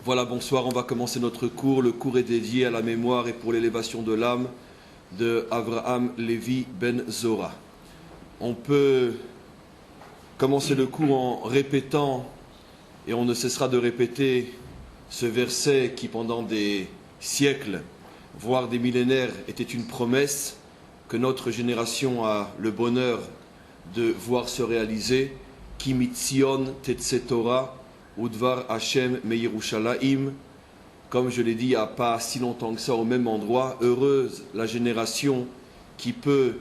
Voilà, bonsoir, on va commencer notre cours. Le cours est dédié à la mémoire et pour l'élévation de l'âme de Avraham Levi ben Zora. On peut commencer le cours en répétant, et on ne cessera de répéter ce verset qui pendant des siècles, voire des millénaires, était une promesse que notre génération a le bonheur de voir se réaliser. Ki mitzion tetse Torah Udvar Hashem Meirushalayim, comme je l'ai dit il n'y a pas si longtemps que ça au même endroit. Heureuse la génération qui peut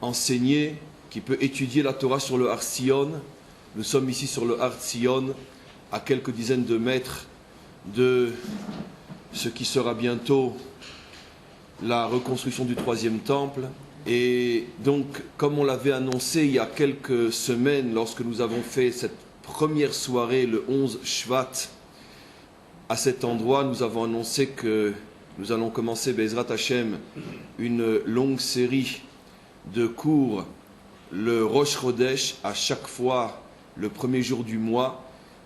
enseigner, qui peut étudier la Torah sur le Har Sion. Nous sommes ici sur le Har Sion, à quelques dizaines de mètres de ce qui sera bientôt la reconstruction du troisième temple. Et donc, comme on l'avait annoncé il y a quelques semaines, lorsque nous avons fait cette première soirée, le 11 Shvat, à cet endroit, nous avons annoncé que nous allons commencer, Be'ezrat Hashem, une longue série de cours, le Rosh Chodesh, à chaque fois le premier jour du mois.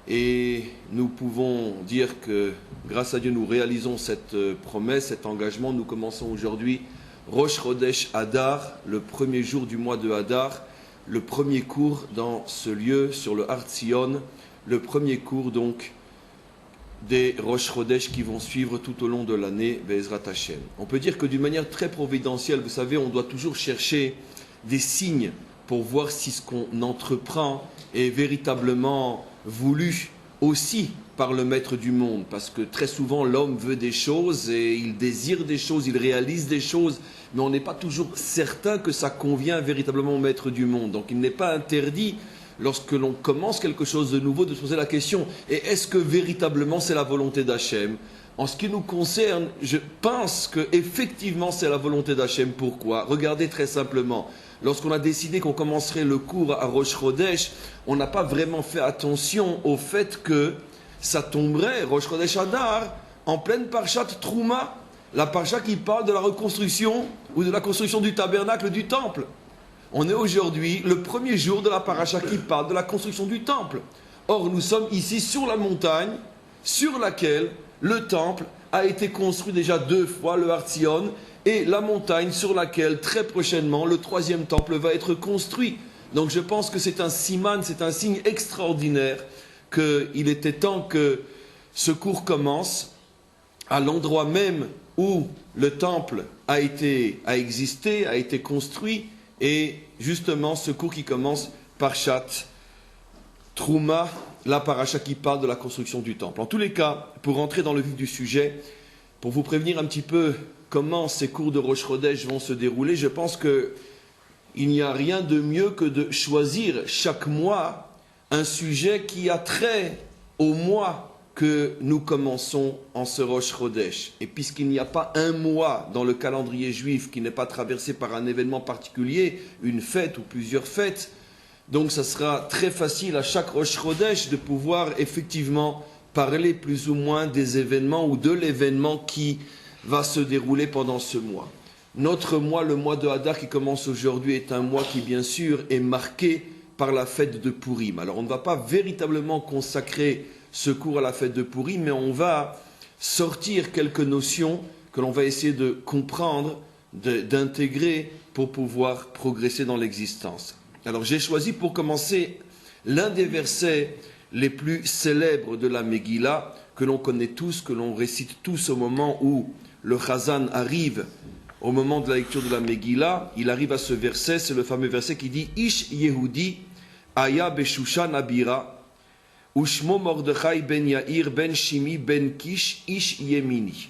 Et nous pouvons dire que, grâce à Dieu, nous réalisons cette promesse, cet engagement. Nous commençons aujourd'hui Rosh Chodesh Hadar, le premier jour du mois de Hadar, le premier cours dans ce lieu, sur le Har Sion, le premier cours donc des Rosh Chodesh qui vont suivre tout au long de l'année, Be'ezrat Hashem. On peut dire que d'une manière très providentielle, vous savez, on doit toujours chercher des signes pour voir si ce qu'on entreprend est véritablement voulu aussi par le maître du monde, parce que très souvent l'homme veut des choses et il désire des choses, il réalise des choses, mais on n'est pas toujours certain que ça convient véritablement au maître du monde. Donc il n'est pas interdit, lorsque l'on commence quelque chose de nouveau, de se poser la question, et est-ce que véritablement c'est la volonté d'Hachem? En ce qui nous concerne, je pense qu'effectivement c'est la volonté d'Hachem. Pourquoi? Regardez très simplement. Lorsqu'on a décidé qu'on commencerait le cours à Rosh Chodesh, on n'a pas vraiment fait attention au fait que ça tomberait, Rosh Chodesh Hadar, en pleine Parshat Trouma, la Parsha qui parle de la reconstruction ou de la construction du tabernacle du temple. On est aujourd'hui le premier jour de la Parasha qui parle de la construction du temple. Or, nous sommes ici sur la montagne sur laquelle le temple a été construit déjà 2 fois, le Har Sion, et la montagne sur laquelle très prochainement le troisième temple va être construit. Donc je pense que c'est un siman, c'est un signe extraordinaire qu'il était temps que ce cours commence à l'endroit même où le temple a existé, a été construit, et justement ce cours qui commence par Parshat Trouma, la paracha qui parle de la construction du temple. En tous les cas, pour rentrer dans le vif du sujet, pour vous prévenir un petit peu comment ces cours de Rosh Chodesh vont se dérouler, je pense qu'il n'y a rien de mieux que de choisir chaque mois un sujet qui a trait au mois que nous commençons en ce Rosh Chodesh. Et puisqu'il n'y a pas un mois dans le calendrier juif qui n'est pas traversé par un événement particulier, une fête ou plusieurs fêtes, donc ça sera très facile à chaque Rosh Chodesh de pouvoir effectivement parler plus ou moins des événements ou de l'événement qui va se dérouler pendant ce mois. Notre mois, le mois de Hadar qui commence aujourd'hui, est un mois qui bien sûr est marqué par la fête de Purim. Alors on ne va pas véritablement consacrer ce cours à la fête de Purim, mais on va sortir quelques notions que l'on va essayer de comprendre, d'intégrer pour pouvoir progresser dans l'existence. Alors j'ai choisi pour commencer l'un des versets les plus célèbres de la Megillah, que l'on connaît tous, que l'on récite tous au moment où le Chazan arrive, au moment de la lecture de la Megillah. Il arrive à ce verset, c'est le fameux verset qui dit « Ish Yehudi aya beshushan abira, ushmo Mordechai ben Yair ben Shimi ben Kish ish Yemini »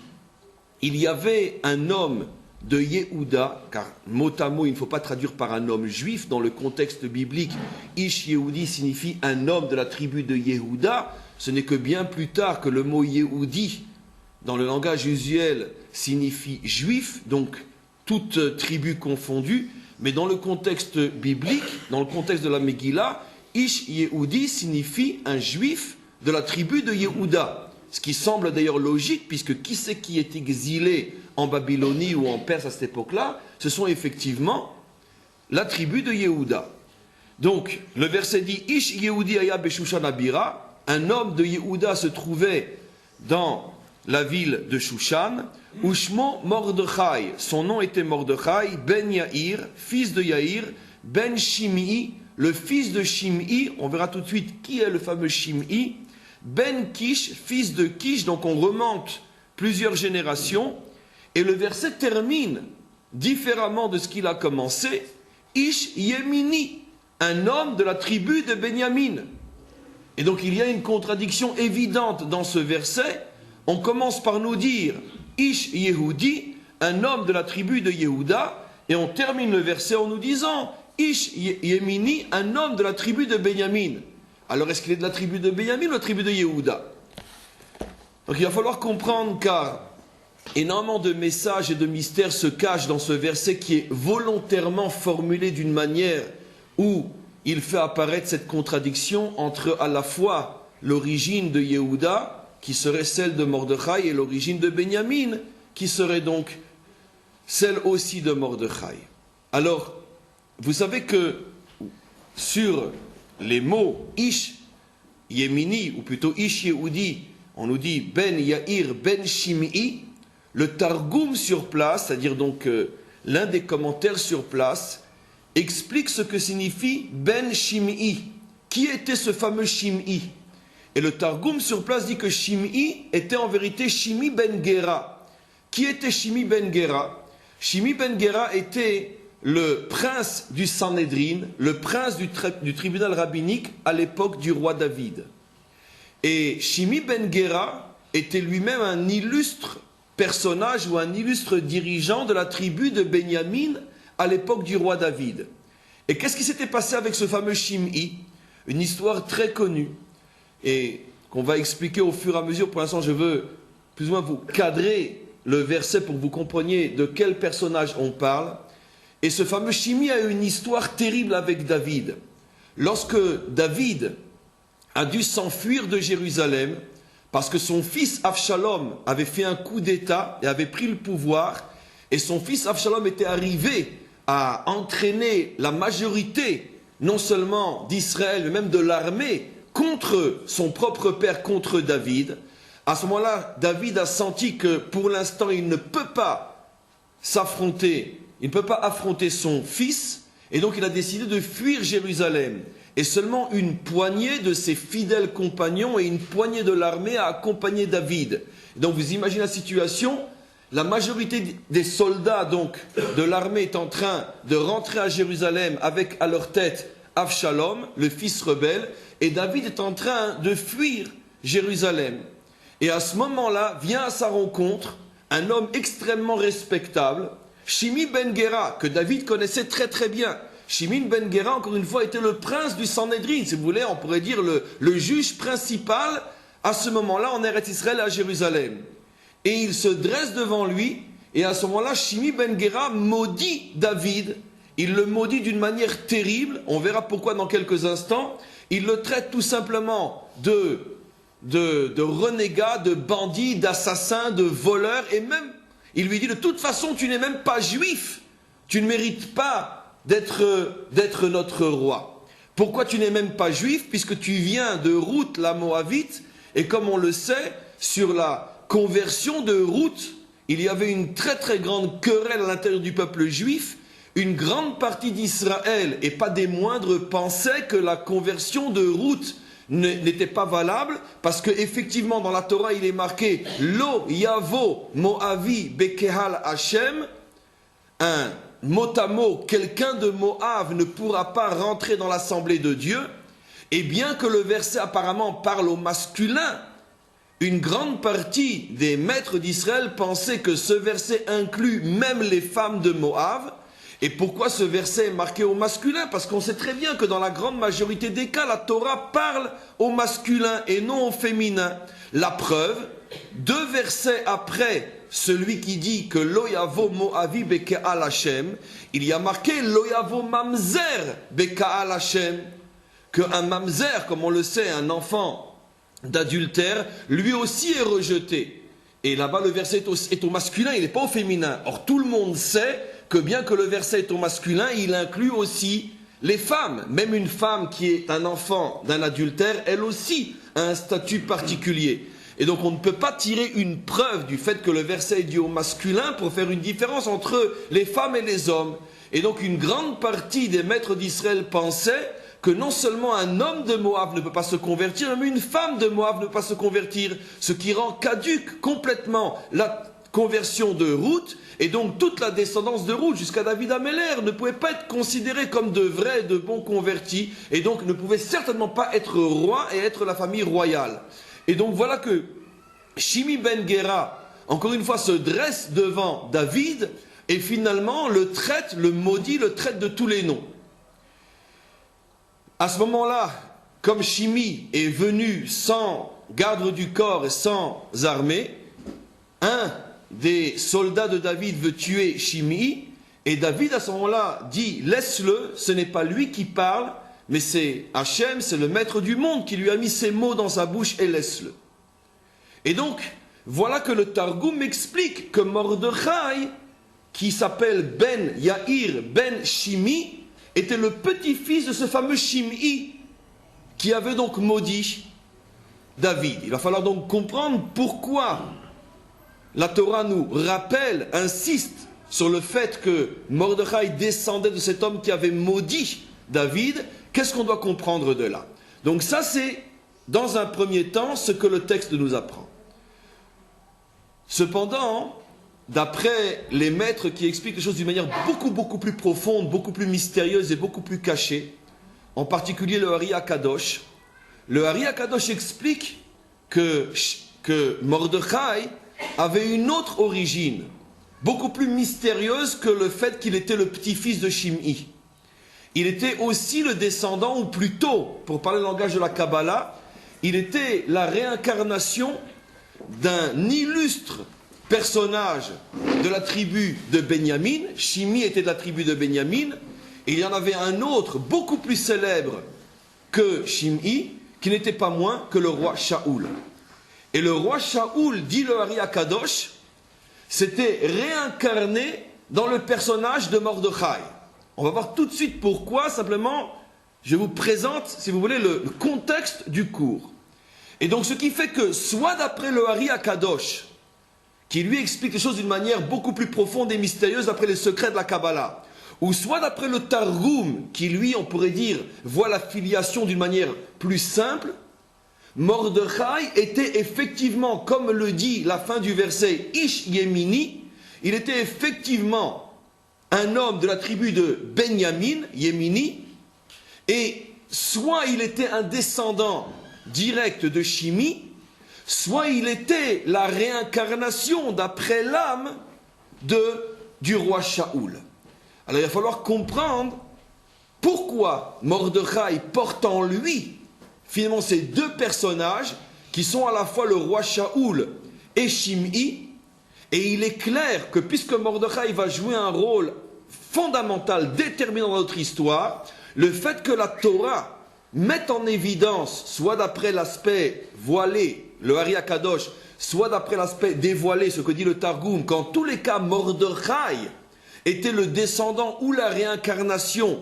Il y avait un homme de Yehuda, car mot à mot, il ne faut pas traduire par un homme juif. Dans le contexte biblique, Ish Yehudi signifie un homme de la tribu de Yehuda. Ce n'est que bien plus tard que le mot Yehudi, dans le langage usuel, signifie juif, donc toute tribu confondue. Mais dans le contexte biblique, dans le contexte de la Megillah, Ish Yehudi signifie un juif de la tribu de Yehuda. Ce qui semble d'ailleurs logique, puisque qui c'est qui est exilé en Babylonie ou en Perse à cette époque-là? Ce sont effectivement la tribu de Yehuda. Donc, le verset dit « Ish Yehudi aya beshushan abira » un homme de Yehuda se trouvait dans la ville de Shushan, Ushmo Mordechai, son nom était Mordechai, ben Yair, fils de Yair, ben Shim'i, le fils de Shim'i, on verra tout de suite qui est le fameux Shim'i, ben Kish, fils de Kish, donc on remonte plusieurs générations, et le verset termine différemment de ce qu'il a commencé, Ish Yemini, un homme de la tribu de Benyamin. Et donc il y a une contradiction évidente dans ce verset. On commence par nous dire Ish Yehudi, un homme de la tribu de Yehuda, et on termine le verset en nous disant Ish Yemini, un homme de la tribu de Benyamin. Alors est-ce qu'il est de la tribu de Benyamin ou de la tribu de Yehuda? Donc il va falloir comprendre, car énormément de messages et de mystères se cachent dans ce verset qui est volontairement formulé d'une manière où il fait apparaître cette contradiction entre à la fois l'origine de Yehuda, qui serait celle de Mordechai, et l'origine de Benyamin, qui serait donc celle aussi de Mordechai. Alors, vous savez que sur les mots Ish Yemini, ou plutôt Ish Yehudi, on nous dit Ben Yair Ben Shim'i, le Targum sur place, c'est-à-dire donc l'un des commentaires sur place, explique ce que signifie Ben Shim'i. Qui était ce fameux Shim'i? Et le Targum sur place dit que Shim'i était en vérité Shimi ben Gera. Qui était Shimi ben Gera? Shimi ben Gera était le prince du Sanhédrin, le prince du tribunal rabbinique à l'époque du roi David. Et Shimi ben Gera était lui-même un illustre personnage ou un illustre dirigeant de la tribu de Benyamin à l'époque du roi David. Et qu'est-ce qui s'était passé avec ce fameux Shim'i? Une histoire très connue et qu'on va expliquer au fur et à mesure. Pour l'instant, je veux plus ou moins vous cadrer le verset pour que vous compreniez de quel personnage on parle. Et ce fameux Shim'i a eu une histoire terrible avec David. Lorsque David a dû s'enfuir de Jérusalem, parce que son fils Avshalom avait fait un coup d'État et avait pris le pouvoir, et son fils Avshalom était arrivé à entraîner la majorité, non seulement d'Israël, mais même de l'armée, contre son propre père, contre David. À ce moment-là, David a senti que pour l'instant, il ne peut pas s'affronter, il ne peut pas affronter son fils, et donc il a décidé de fuir Jérusalem. Et seulement une poignée de ses fidèles compagnons et une poignée de l'armée a accompagné David. Donc vous imaginez la situation, la majorité des soldats donc de l'armée est en train de rentrer à Jérusalem avec à leur tête Avshalom, le fils rebelle, et David est en train de fuir Jérusalem. Et à ce moment-là, vient à sa rencontre un homme extrêmement respectable, Shimi ben Gera, que David connaissait très très bien. Shimi ben Gera, encore une fois, était le prince du Sanhédrin, si vous voulez, on pourrait dire le juge principal à ce moment-là en Eretz Israël à Jérusalem. Et il se dresse devant lui, et à ce moment-là, Shimi ben Gera maudit David. Il le maudit d'une manière terrible, on verra pourquoi dans quelques instants. Il le traite tout simplement de renégat, de bandit, d'assassin, de voleur, et même, il lui dit de toute façon, tu n'es même pas juif, tu ne mérites pas d'être notre roi. Pourquoi tu n'es même pas juif? Puisque tu viens de Ruth la Moabite, et comme on le sait, sur la conversion de Ruth, il y avait une très très grande querelle à l'intérieur du peuple juif. Une grande partie d'Israël, et pas des moindres, pensait que la conversion de Ruth n'était pas valable, parce qu'effectivement dans la Torah il est marqué Lo Yavo Moavi Bekehal Hashem, un mot à mot, quelqu'un de Moab ne pourra pas rentrer dans l'assemblée de Dieu. Et bien que le verset apparemment parle au masculin, une grande partie des maîtres d'Israël pensaient que ce verset inclut même les femmes de Moab. Et pourquoi ce verset est marqué au masculin? Parce qu'on sait très bien que dans la grande majorité des cas, la Torah parle au masculin et non au féminin. La preuve, 2 versets après celui qui dit que Loyavo Moavi Beka'al Hashem, il y a marqué Loyavo Mamzer Beka'al Hashem, qu'un mamzer, comme on le sait, un enfant d'adultère, lui aussi est rejeté. Et là-bas, le verset est au masculin, il n'est pas au féminin. Or, tout le monde sait que bien que le verset est au masculin, il inclut aussi les femmes. Même une femme qui est un enfant d'un adultère, elle aussi a un statut particulier. Et donc on ne peut pas tirer une preuve du fait que le verset est dit au masculin pour faire une différence entre les femmes et les hommes. Et donc une grande partie des maîtres d'Israël pensaient que non seulement un homme de Moab ne peut pas se convertir, mais une femme de Moab ne peut pas se convertir, ce qui rend caduque complètement la conversion de Ruth, et donc toute la descendance de Ruth jusqu'à David Améler ne pouvait pas être considérée comme de vrais, de bons convertis, et donc ne pouvait certainement pas être roi et être la famille royale. Et donc voilà que Shimi ben Gera, encore une fois, se dresse devant David, et finalement le traite, le maudit, le traite de tous les noms. À ce moment-là, comme Shimi est venu sans garde du corps et sans armée, un des soldats de David veut tuer Shimi, et David à ce moment-là dit « Laisse-le, ce n'est pas lui qui parle, mais c'est Hachem, c'est le maître du monde qui lui a mis ces mots dans sa bouche et laisse-le. » Et donc, voilà que le Targum explique que Mordechai, qui s'appelle Ben Yair Ben Shimi, était le petit-fils de ce fameux Shim'i qui avait donc maudit David. Il va falloir donc comprendre pourquoi la Torah nous rappelle, insiste sur le fait que Mordechai descendait de cet homme qui avait maudit David. Qu'est-ce qu'on doit comprendre de là? Donc ça c'est, dans un premier temps, ce que le texte nous apprend. Cependant, d'après les maîtres qui expliquent les choses d'une manière beaucoup plus profonde, beaucoup plus mystérieuse et beaucoup plus cachée, en particulier le Hari HaKadosh, le Hari HaKadosh explique que Mordechai avait une autre origine, beaucoup plus mystérieuse que le fait qu'il était le petit-fils de Shim'i. Il était aussi le descendant, ou plutôt, pour parler le langage de la Kabbalah, il était la réincarnation d'un illustre personnage de la tribu de Benyamin. Shimi était de la tribu de Benyamin, et il y en avait un autre beaucoup plus célèbre que Shim'i, qui n'était pas moins que le roi Shaoul. Et le roi Shaoul, dit le Hari HaKadosh, s'était réincarné dans le personnage de Mordechai. On va voir tout de suite pourquoi, simplement, je vous présente, si vous voulez, le contexte du cours. Et donc ce qui fait que, soit d'après le Hari HaKadosh, qui lui explique les choses d'une manière beaucoup plus profonde et mystérieuse d'après les secrets de la Kabbalah, ou soit d'après le Targum, qui lui, on pourrait dire, voit la filiation d'une manière plus simple, Mordechai était effectivement, comme le dit la fin du verset, Ish Yemini, il était effectivement un homme de la tribu de Benyamin, Yemini, et soit il était un descendant direct de Shimi, soit il était la réincarnation d'après l'âme du roi Shaoul. Alors il va falloir comprendre pourquoi Mordechai porte en lui finalement ces deux personnages qui sont à la fois le roi Shaoul et Shim'i. Et il est clair que puisque Mordechai va jouer un rôle fondamental, déterminant dans notre histoire, le fait que la Torah mette en évidence, soit d'après l'aspect voilé, le Hari HaKadosh, soit d'après l'aspect dévoilé, ce que dit le Targum, qu'en tous les cas Mordechai était le descendant ou la réincarnation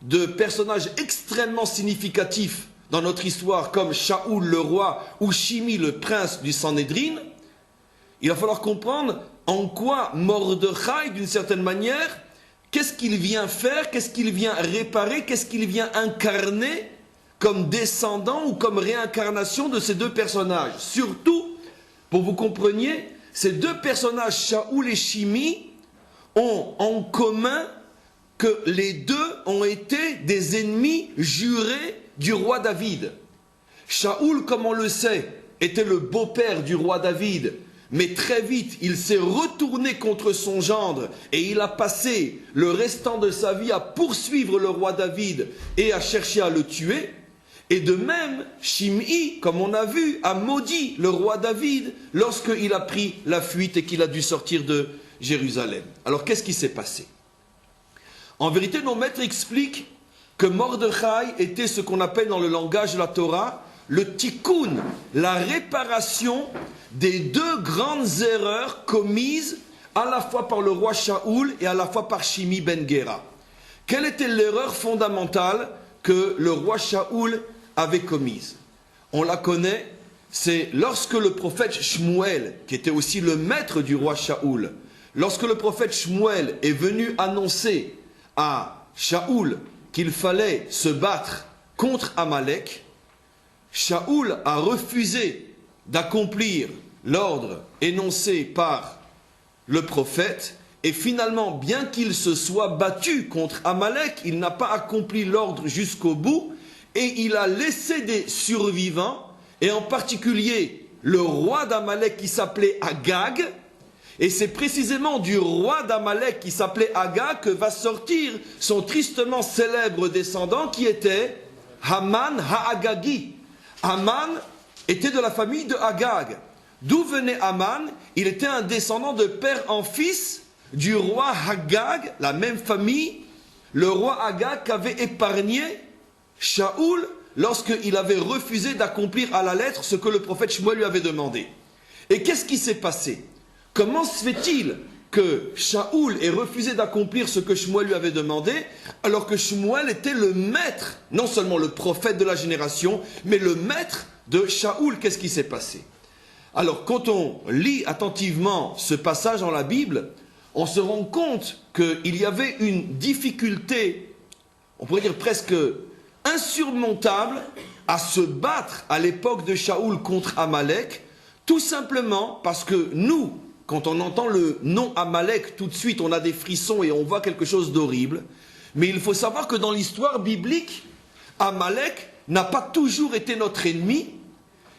de personnages extrêmement significatifs dans notre histoire, comme Shaoul le roi ou Shimi le prince du Sanhédrin, il va falloir comprendre en quoi Mordechai, d'une certaine manière, qu'est-ce qu'il vient faire, qu'est-ce qu'il vient réparer, qu'est-ce qu'il vient incarner comme descendant ou comme réincarnation de ces deux personnages. Surtout, pour que vous compreniez, ces deux personnages, Shaoul et Shimi, ont en commun que les deux ont été des ennemis jurés du roi David. Shaoul, comme on le sait, était le beau-père du roi David, mais très vite, il s'est retourné contre son gendre et il a passé le restant de sa vie à poursuivre le roi David et à chercher à le tuer. Et de même, Shim'i, comme on a vu, a maudit le roi David lorsqu'il a pris la fuite et qu'il a dû sortir de Jérusalem. Alors qu'est-ce qui s'est passé? En vérité, nos maîtres expliquent que Mordechai était ce qu'on appelle dans le langage de la Torah le tikkun, la réparation des deux grandes erreurs commises à la fois par le roi Shaoul et à la fois par Shimi ben Gera. Quelle était l'erreur fondamentale que le roi Shaoul avait commise? On la connaît, c'est lorsque le prophète Shmuel, qui était aussi le maître du roi Shaoul, lorsque le prophète Shmuel est venu annoncer à Shaoul qu'il fallait se battre contre Amalek, Shaoul a refusé d'accomplir l'ordre énoncé par le prophète, et finalement, bien qu'il se soit battu contre Amalek, il n'a pas accompli l'ordre jusqu'au bout, et il a laissé des survivants, et en particulier le roi d'Amalek qui s'appelait Agag, et c'est précisément du roi d'Amalek qui s'appelait Agag que va sortir son tristement célèbre descendant qui était Haman Ha'agagi. Haman était de la famille de Agag. D'où venait Haman? Il était un descendant de père en fils du roi Agag, la même famille, le roi Agag qu'avait épargné Shaoul lorsqu'il avait refusé d'accomplir à la lettre ce que le prophète Shmuel lui avait demandé. Et qu'est-ce qui s'est passé? Comment se fait-il que Shaoul ait refusé d'accomplir ce que Shmuel lui avait demandé, alors que Shmuel était le maître, non seulement le prophète de la génération, mais le maître de Shaoul? Qu'est-ce qui s'est passé? Alors, quand on lit attentivement ce passage dans la Bible, on se rend compte qu'il y avait une difficulté, on pourrait dire presque insurmontable, à se battre à l'époque de Shaoul contre Amalek, tout simplement parce que nous, quand on entend le nom Amalek, tout de suite on a des frissons et on voit quelque chose d'horrible. Mais il faut savoir que dans l'histoire biblique, Amalek n'a pas toujours été notre ennemi.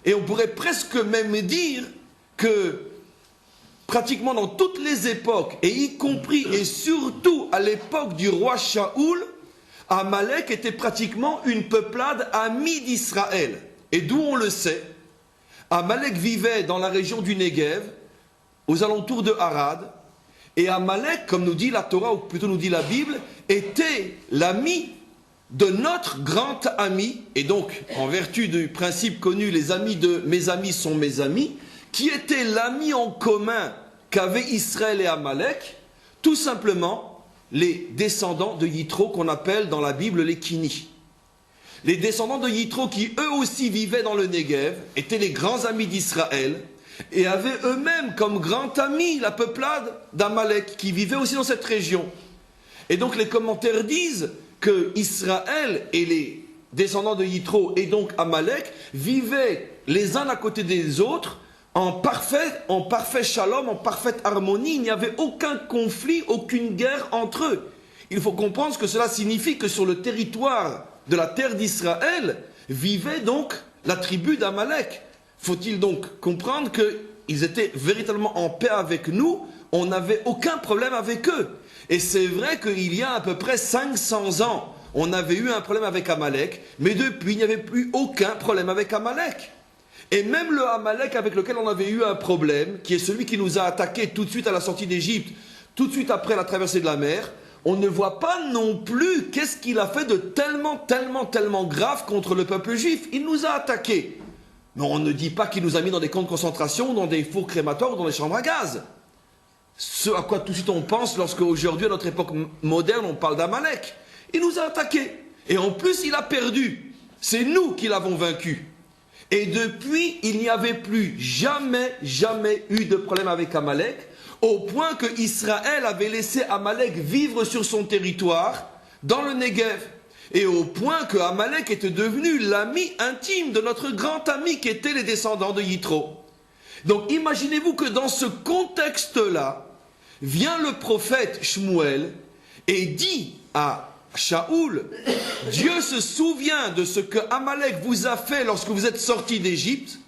Et on pourrait presque même dire que pratiquement dans toutes les époques, et y compris et surtout à l'époque du roi Shaoul, Amalek était pratiquement une peuplade amie d'Israël. Et d'où on le sait, Amalek vivait dans la région du Negev, aux alentours de Harad, et Amalek, comme nous dit la Torah, ou plutôt nous dit la Bible, était l'ami de notre grand ami, et donc, en vertu du principe connu, les amis de mes amis sont mes amis, qui était l'ami en commun qu'avaient Israël et Amalek, tout simplement les descendants de Yitro, qu'on appelle dans la Bible les Kini. Les descendants de Yitro, qui eux aussi vivaient dans le Negev, étaient les grands amis d'Israël, et avaient eux-mêmes comme grand ami la peuplade d'Amalek, qui vivait aussi dans cette région. Et donc les commentaires disent que Israël et les descendants de Yitro, et donc Amalek, vivaient les uns à côté des autres en parfait shalom, en parfaite harmonie. Il n'y avait aucun conflit, aucune guerre entre eux. Il faut comprendre que cela signifie que sur le territoire de la terre d'Israël vivait donc la tribu d'Amalek. Faut-il donc comprendre qu'ils étaient véritablement en paix avec nous? On n'avait aucun problème avec eux. Et c'est vrai qu'il y a à peu près 500 ans, on avait eu un problème avec Amalek, mais depuis, il n'y avait plus aucun problème avec Amalek. Et même le Amalek avec lequel on avait eu un problème, qui est celui qui nous a attaqués tout de suite à la sortie d'Égypte, tout de suite après la traversée de la mer, on ne voit pas non plus qu'est-ce qu'il a fait de tellement grave contre le peuple juif. Il nous a attaqués. Mais on ne dit pas qu'il nous a mis dans des camps de concentration, dans des fours crématoires ou dans des chambres à gaz. Ce à quoi tout de suite on pense lorsque aujourd'hui, à notre époque moderne, on parle d'Amalek. Il nous a attaqués. Et en plus, il a perdu. C'est nous qui l'avons vaincu. Et depuis, il n'y avait plus jamais eu de problème avec Amalek, au point que Israël avait laissé Amalek vivre sur son territoire, dans le Negev. Et au point que Amalek était devenu l'ami intime de notre grand ami qui était les descendants de Yitro. Donc imaginez-vous que dans ce contexte-là, vient le prophète Shmuel et dit à Shaoul, Dieu se souvient de ce que Amalek vous a fait lorsque vous êtes sortis d'Égypte,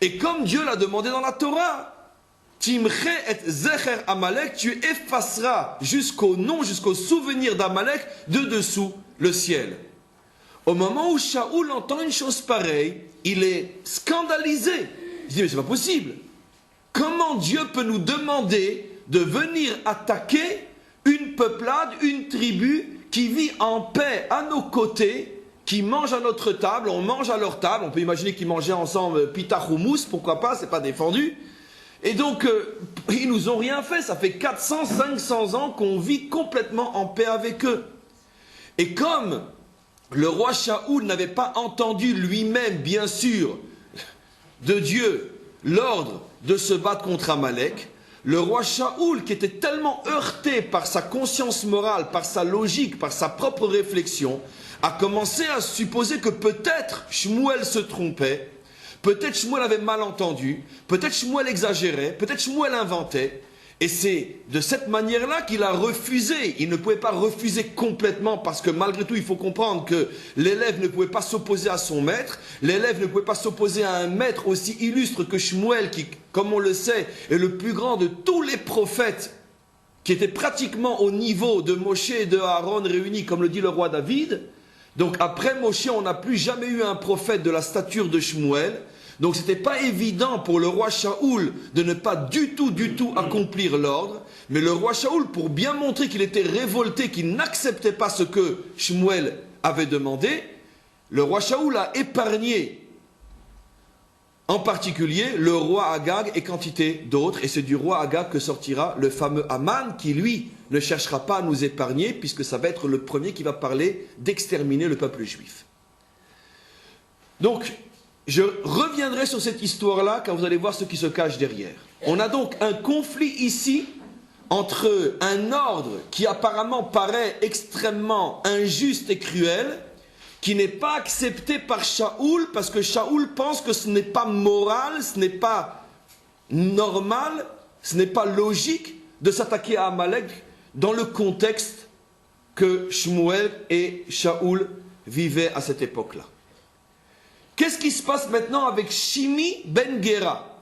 et comme Dieu l'a demandé dans la Torah, Timche et Zecher Amalek, tu effaceras jusqu'au nom, jusqu'au souvenir d'Amalek de dessous le ciel. Au moment où Shaoul entend une chose pareille, il est scandalisé. Il dit, mais c'est pas possible. Comment Dieu peut nous demander de venir attaquer une peuplade, une tribu qui vit en paix à nos côtés, qui mange à notre table, on mange à leur table, on peut imaginer qu'ils mangeaient ensemble pita hummus, pourquoi pas, c'est pas défendu. Et donc, ils nous ont rien fait, ça fait 400, 500 ans qu'on vit complètement en paix avec eux. Et comme le roi Shaoul n'avait pas entendu lui-même, bien sûr, de Dieu l'ordre de se battre contre Amalek, le roi Shaoul, qui était tellement heurté par sa conscience morale, par sa logique, par sa propre réflexion, a commencé à supposer que peut-être Shmuel se trompait, peut-être Shmuel avait mal entendu, peut-être Shmuel exagérait, peut-être Shmuel inventait. Et c'est de cette manière-là qu'il a refusé. Il ne pouvait pas refuser complètement parce que malgré tout, il faut comprendre que l'élève ne pouvait pas s'opposer à son maître. L'élève ne pouvait pas s'opposer à un maître aussi illustre que Shmuel, qui, comme on le sait, est le plus grand de tous les prophètes, qui était pratiquement au niveau de Moshe et de Aaron réunis, comme le dit le roi David. Donc après Moshe, on n'a plus jamais eu un prophète de la stature de Shmuel. Donc ce n'était pas évident pour le roi Shaoul de ne pas du tout accomplir l'ordre. Mais le roi Shaoul, pour bien montrer qu'il était révolté, qu'il n'acceptait pas ce que Shmuel avait demandé, le roi Shaoul a épargné en particulier le roi Agag et quantité d'autres. Et c'est du roi Agag que sortira le fameux Haman qui, lui, ne cherchera pas à nous épargner puisque ça va être le premier qui va parler d'exterminer le peuple juif. Donc, je reviendrai sur cette histoire-là quand vous allez voir ce qui se cache derrière. On a donc un conflit ici entre un ordre qui apparemment paraît extrêmement injuste et cruel, qui n'est pas accepté par Shaoul, parce que Shaoul pense que ce n'est pas moral, ce n'est pas normal, ce n'est pas logique de s'attaquer à Amalek dans le contexte que Shmuel et Shaoul vivaient à cette époque-là. Qu'est-ce qui se passe maintenant avec Shimi ben Gera,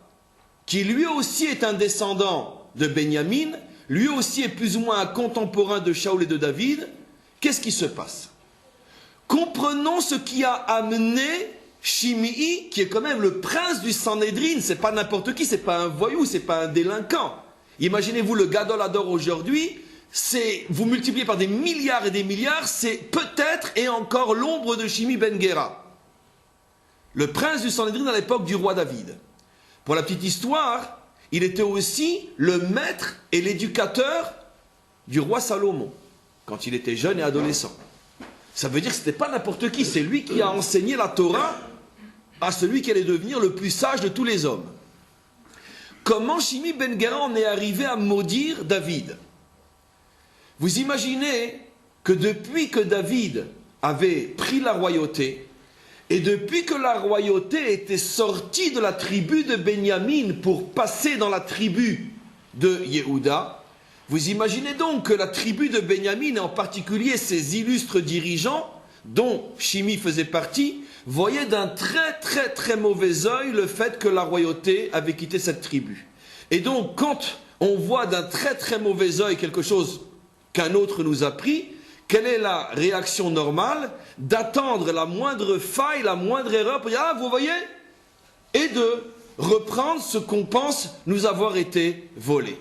qui lui aussi est un descendant de Benyamin, lui aussi est plus ou moins un contemporain de Shaoul et de David? Qu'est-ce qui se passe? Comprenons ce qui a amené Shimei, qui est quand même le prince du Sanhédrin, c'est pas n'importe qui, c'est pas un voyou, c'est pas un délinquant. Imaginez-vous le Gadol Hador aujourd'hui, vous multipliez par des milliards et des milliards, c'est peut-être et encore l'ombre de Shimi ben Gera. Le prince du Sanhédrin à l'époque du roi David. Pour la petite histoire, il était aussi le maître et l'éducateur du roi Salomon, quand il était jeune et adolescent. Ça veut dire que ce n'était pas n'importe qui, c'est lui qui a enseigné la Torah à celui qui allait devenir le plus sage de tous les hommes. Comment Shimi ben Gera en est arrivé à maudire David? Vous imaginez que depuis que David avait pris la royauté, et depuis que la royauté était sortie de la tribu de Benyamin pour passer dans la tribu de Yehuda, vous imaginez donc que la tribu de Benyamin, et en particulier ses illustres dirigeants, dont Shimi faisait partie, voyaient d'un très mauvais œil le fait que la royauté avait quitté cette tribu. Et donc, quand on voit d'un très mauvais œil quelque chose qu'un autre nous a pris, quelle est la réaction normale? D'attendre la moindre faille, la moindre erreur pour dire « Ah, vous voyez ?» et de reprendre ce qu'on pense nous avoir été volé.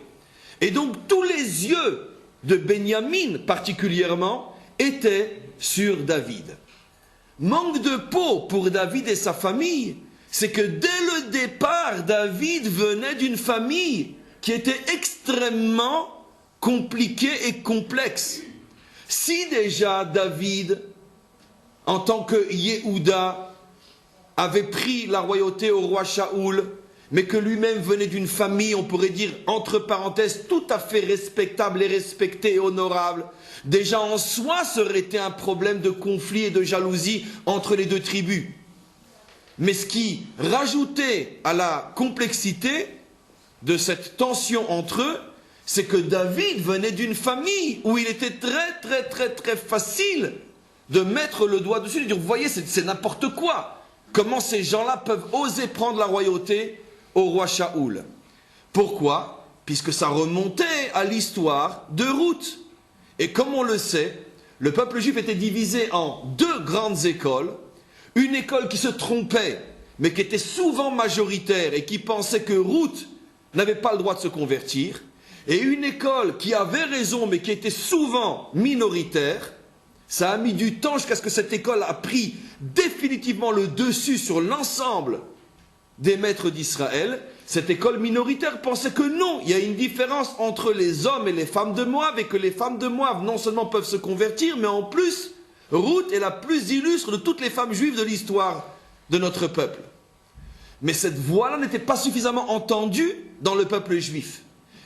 Et donc tous les yeux de Benyamin particulièrement étaient sur David. Manque de peau pour David et sa famille, c'est que dès le départ, David venait d'une famille qui était extrêmement compliquée et complexe. Si déjà David, en tant que Yehuda, avait pris la royauté au roi Shaoul, mais que lui-même venait d'une famille, on pourrait dire, entre parenthèses, tout à fait respectable et respectée et honorable, déjà en soi, ça aurait été un problème de conflit et de jalousie entre les deux tribus. Mais ce qui rajoutait à la complexité de cette tension entre eux, c'est que David venait d'une famille où il était très facile de mettre le doigt dessus et de dire, vous voyez, c'est n'importe quoi. Comment ces gens-là peuvent oser prendre la royauté au roi Shaoul? Pourquoi? Puisque ça remontait à l'histoire de Ruth. Et comme on le sait, le peuple juif était divisé en deux grandes écoles. Une école qui se trompait, mais qui était souvent majoritaire et qui pensait que Ruth n'avait pas le droit de se convertir. Et une école qui avait raison, mais qui était souvent minoritaire. Ça a mis du temps jusqu'à ce que cette école a pris définitivement le dessus sur l'ensemble des maîtres d'Israël. Cette école minoritaire pensait que non, il y a une différence entre les hommes et les femmes de Moab, et que les femmes de Moab non seulement peuvent se convertir, mais en plus, Ruth est la plus illustre de toutes les femmes juives de l'histoire de notre peuple. Mais cette voix-là n'était pas suffisamment entendue dans le peuple juif.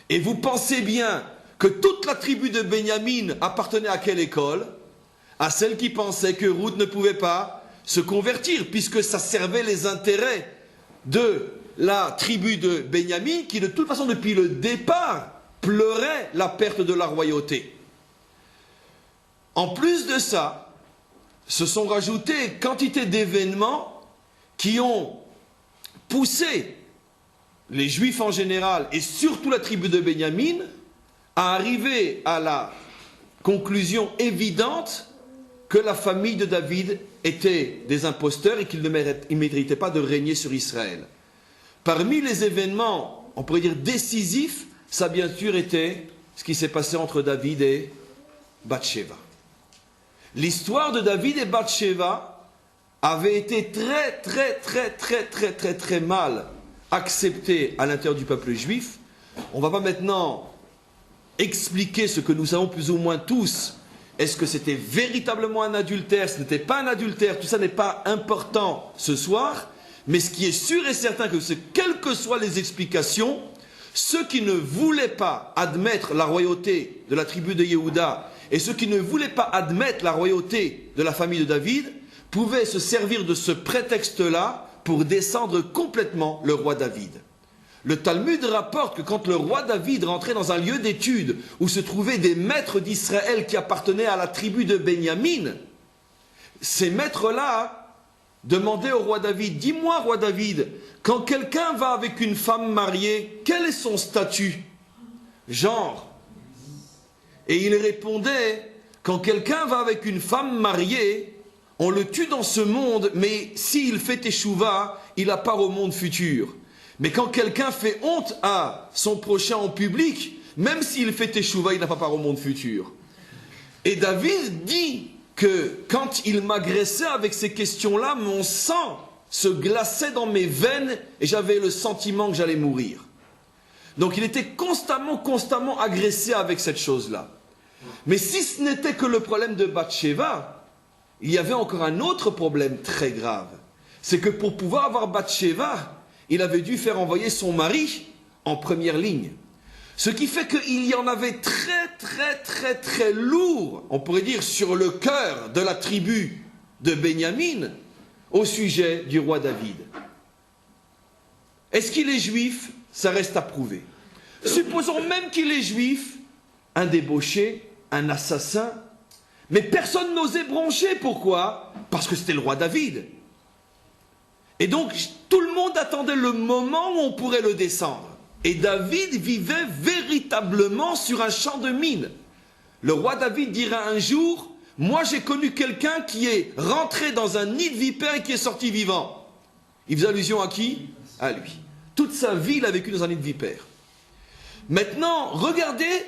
Et vous pensez bien que toute la tribu de Benjamin appartenait à quelle école? À celle qui pensait que Ruth ne pouvait pas se convertir, puisque ça servait les intérêts de la tribu de Benjamin, qui de toute façon depuis le départ pleurait la perte de la royauté. En plus de ça, se sont rajoutés quantité d'événements qui ont poussé les Juifs en général et surtout la tribu de Benjamin à arriver à la conclusion évidente que la famille de David était des imposteurs et qu'ils ne méritaient pas de régner sur Israël. Parmi les événements, on pourrait dire décisifs, ça bien sûr était ce qui s'est passé entre David et Bathsheba. L'histoire de David et Bathsheba avait été très mal acceptée à l'intérieur du peuple juif. On ne va pas maintenant expliquer ce que nous savons plus ou moins tous. Est-ce que c'était véritablement un adultère? Ce n'était pas un adultère, tout ça n'est pas important ce soir. Mais ce qui est sûr et certain, que c'est, quelles que soient les explications, ceux qui ne voulaient pas admettre la royauté de la tribu de Yehuda et ceux qui ne voulaient pas admettre la royauté de la famille de David pouvaient se servir de ce prétexte-là pour descendre complètement le roi David. Le Talmud rapporte que quand le roi David rentrait dans un lieu d'étude où se trouvaient des maîtres d'Israël qui appartenaient à la tribu de Benjamin, ces maîtres-là demandaient au roi David, dis-moi roi David, quand quelqu'un va avec une femme mariée, quel est son statut? Genre. Et il répondait, quand quelqu'un va avec une femme mariée, on le tue dans ce monde, mais s'il fait échouva, il a part au monde futur. Mais quand quelqu'un fait honte à son prochain en public, même s'il fait échouva, il n'a pas part au monde futur. Et David dit que quand il m'agressait avec ces questions-là, mon sang se glaçait dans mes veines et j'avais le sentiment que j'allais mourir. Donc il était constamment agressé avec cette chose-là. Mais si ce n'était que le problème de Bathsheba, il y avait encore un autre problème très grave. C'est que pour pouvoir avoir Bathsheba, il avait dû faire envoyer son mari en première ligne. Ce qui fait qu'il y en avait très lourd, on pourrait dire, sur le cœur de la tribu de Benjamin au sujet du roi David. Est-ce qu'il est juif? Ça reste à prouver. Supposons même qu'il est juif, un débauché, un assassin, mais personne n'osait broncher. Pourquoi? Parce que c'était le roi David. Et donc, tout le monde attendait le moment où on pourrait le descendre. Et David vivait véritablement sur un champ de mine. Le roi David dira un jour, moi j'ai connu quelqu'un qui est rentré dans un nid de vipères et qui est sorti vivant. Il faisait allusion à qui? À lui. Toute sa vie, il a vécu dans un nid de vipères. Maintenant, regardez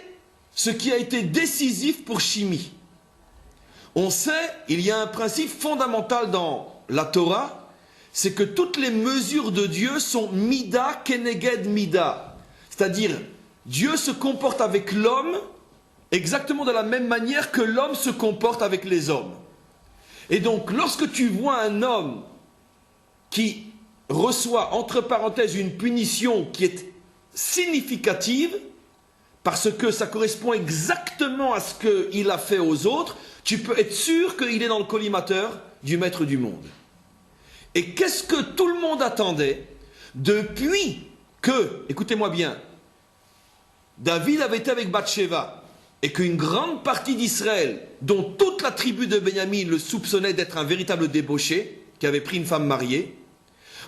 ce qui a été décisif pour Shimi. On sait, il y a un principe fondamental dans la Torah, c'est que toutes les mesures de Dieu sont mida keneged mida. C'est-à-dire, Dieu se comporte avec l'homme exactement de la même manière que l'homme se comporte avec les hommes. Et donc, lorsque tu vois un homme qui reçoit, entre parenthèses, une punition qui est significative, parce que ça correspond exactement à ce qu'il a fait aux autres, tu peux être sûr qu'il est dans le collimateur du maître du monde. Et qu'est-ce que tout le monde attendait depuis que, écoutez-moi bien, David avait été avec Bathsheba et qu'une grande partie d'Israël, dont toute la tribu de Benjamin le soupçonnait d'être un véritable débauché, qui avait pris une femme mariée,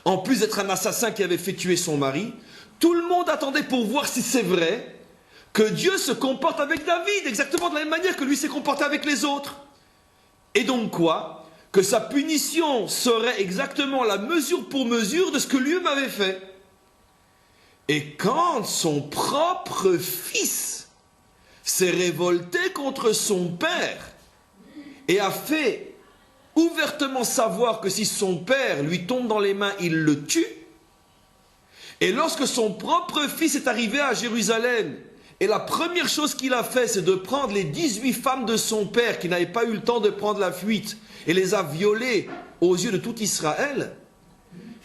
en plus d'être un assassin qui avait fait tuer son mari, tout le monde attendait pour voir si c'est vrai que Dieu se comporte avec David exactement de la même manière que lui s'est comporté avec les autres. Et donc quoi? Que sa punition serait exactement la mesure pour mesure de ce que lui m'avait fait. Et quand son propre fils s'est révolté contre son père et a fait ouvertement savoir que si son père lui tombe dans les mains, il le tue, et lorsque son propre fils est arrivé à Jérusalem, et la première chose qu'il a fait, c'est de prendre les 18 femmes de son père qui n'avaient pas eu le temps de prendre la fuite, et les a violées aux yeux de tout Israël,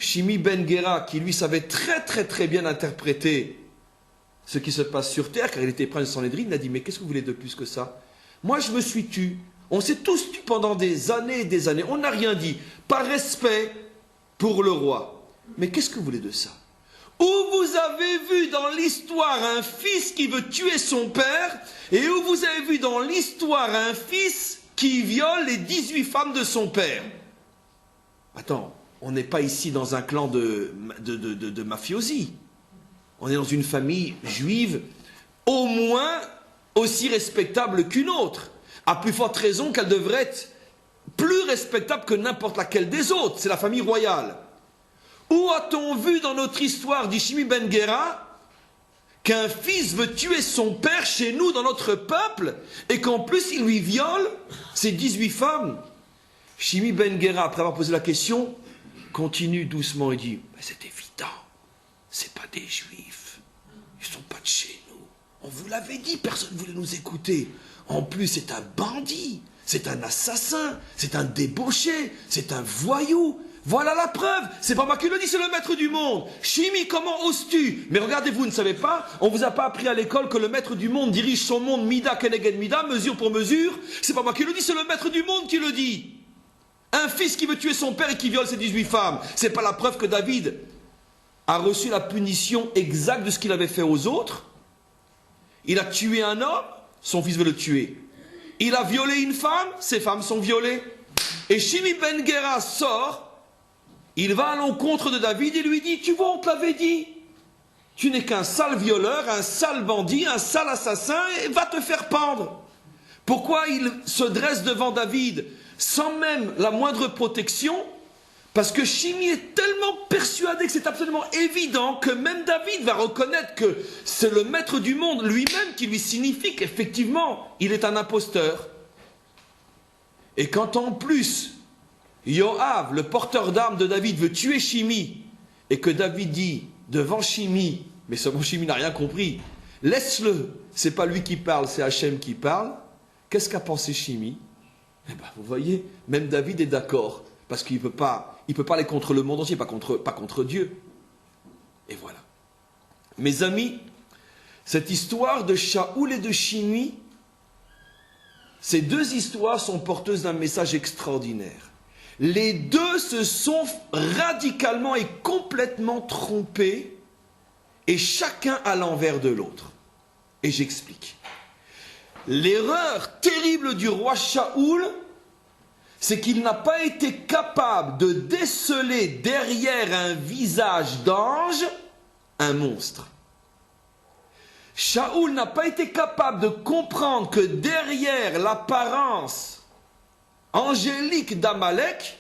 Shimi ben Gera, qui lui savait très bien interpréter ce qui se passe sur terre, car il était prince de Sanhédrin, il a dit, mais qu'est-ce que vous voulez de plus que ça? Moi, je me suis tu. On s'est tous tus pendant des années et des années. On n'a rien dit. Par respect pour le roi. Mais qu'est-ce que vous voulez de ça? Où vous avez vu dans l'histoire un fils qui veut tuer son père, et où vous avez vu dans l'histoire un fils qui viole les 18 femmes de son père? Attends, on n'est pas ici dans un clan de mafiosi. On est dans une famille juive au moins aussi respectable qu'une autre. À plus forte raison qu'elle devrait être plus respectable que n'importe laquelle des autres. C'est la famille royale. Où a-t-on vu dans notre histoire d'Ishimi ben Gera qu'un fils veut tuer son père chez nous, dans notre peuple, et qu'en plus il lui viole ses 18 femmes? Shimi ben Gera, après avoir posé la question, continue doucement et dit, c'est évident, c'est pas des juifs, ils sont pas de chez nous. On vous l'avait dit, personne ne voulait nous écouter. En plus, c'est un bandit, c'est un assassin, c'est un débauché, c'est un voyou. Voilà la preuve, c'est pas moi qui le dis, c'est le maître du monde. Shimi, comment oses-tu? Mais regardez, vous ne savez pas, on vous a pas appris à l'école que le maître du monde dirige son monde mida keneged mida, mesure pour mesure. C'est pas moi qui le dis, c'est le maître du monde qui le dit. Un fils qui veut tuer son père et qui viole ses 18 femmes, c'est pas la preuve que David a reçu la punition exacte de ce qu'il avait fait aux autres? Il a tué un homme, son fils veut le tuer. Il a violé une femme, ses femmes sont violées. Et Shimi ben Gera sort. Il va à l'encontre de David et lui dit, tu vois, on te l'avait dit. Tu n'es qu'un sale violeur, un sale bandit, un sale assassin, et va te faire pendre. Pourquoi il se dresse devant David sans même la moindre protection? Parce que Shimi est tellement persuadé que c'est absolument évident que même David va reconnaître que c'est le maître du monde lui-même qui lui signifie qu'effectivement, il est un imposteur. Et quand en plus, Yoav, le porteur d'armes de David, veut tuer Shimi, et que David dit devant Shimi, mais seulement Shimi n'a rien compris, laisse-le, c'est pas lui qui parle, c'est Hachem qui parle. Qu'est-ce qu'a pensé Shimi? Eh ben, vous voyez, même David est d'accord, parce qu'il peut parler contre le monde entier, pas contre Dieu. Et voilà. Mes amis, cette histoire de Shaoul et de Shimi, ces deux histoires sont porteuses d'un message extraordinaire. Les deux se sont radicalement et complètement trompés, et chacun à l'envers de l'autre. Et j'explique. L'erreur terrible du roi Shaoul, c'est qu'il n'a pas été capable de déceler derrière un visage d'ange un monstre. Shaoul n'a pas été capable de comprendre que derrière l'apparence angélique d'Amalek,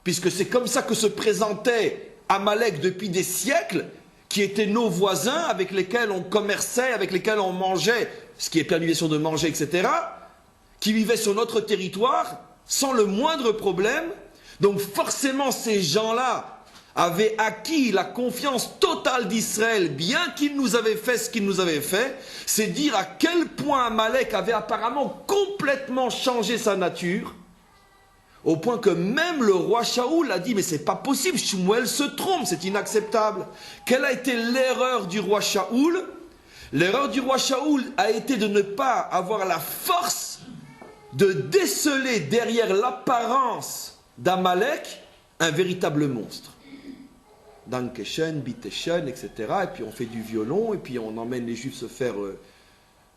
puisque c'est comme ça que se présentait Amalek depuis des siècles, qui étaient nos voisins avec lesquels on commerçait, avec lesquels on mangeait, ce qui est permission de manger, etc., qui vivaient sur notre territoire sans le moindre problème. Donc forcément ces gens-là avaient acquis la confiance totale d'Israël, bien qu'ils nous avaient fait ce qu'ils nous avaient fait. C'est dire à quel point Amalek avait apparemment complètement changé sa nature, au point que même le roi Shaoul a dit, mais c'est pas possible, Shmuel se trompe, c'est inacceptable. Quelle a été l'erreur du roi Shaoul? L'erreur du roi Shaoul a été de ne pas avoir la force de déceler derrière l'apparence d'Amalek un véritable monstre. Dankeshen, Biteshen, etc. Et puis on fait du violon, et puis on emmène les juifs se faire,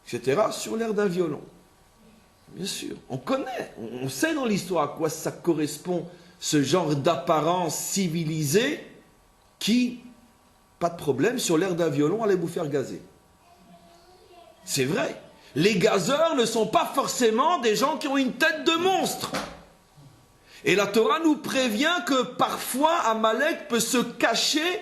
etc., sur l'air d'un violon. Bien sûr, on connaît, on sait dans l'histoire à quoi ça correspond, ce genre d'apparence civilisée qui, pas de problème, sur l'air d'un violon, allait vous faire gazer. C'est vrai. Les gazeurs ne sont pas forcément des gens qui ont une tête de monstre. Et la Torah nous prévient que parfois Amalek peut se cacher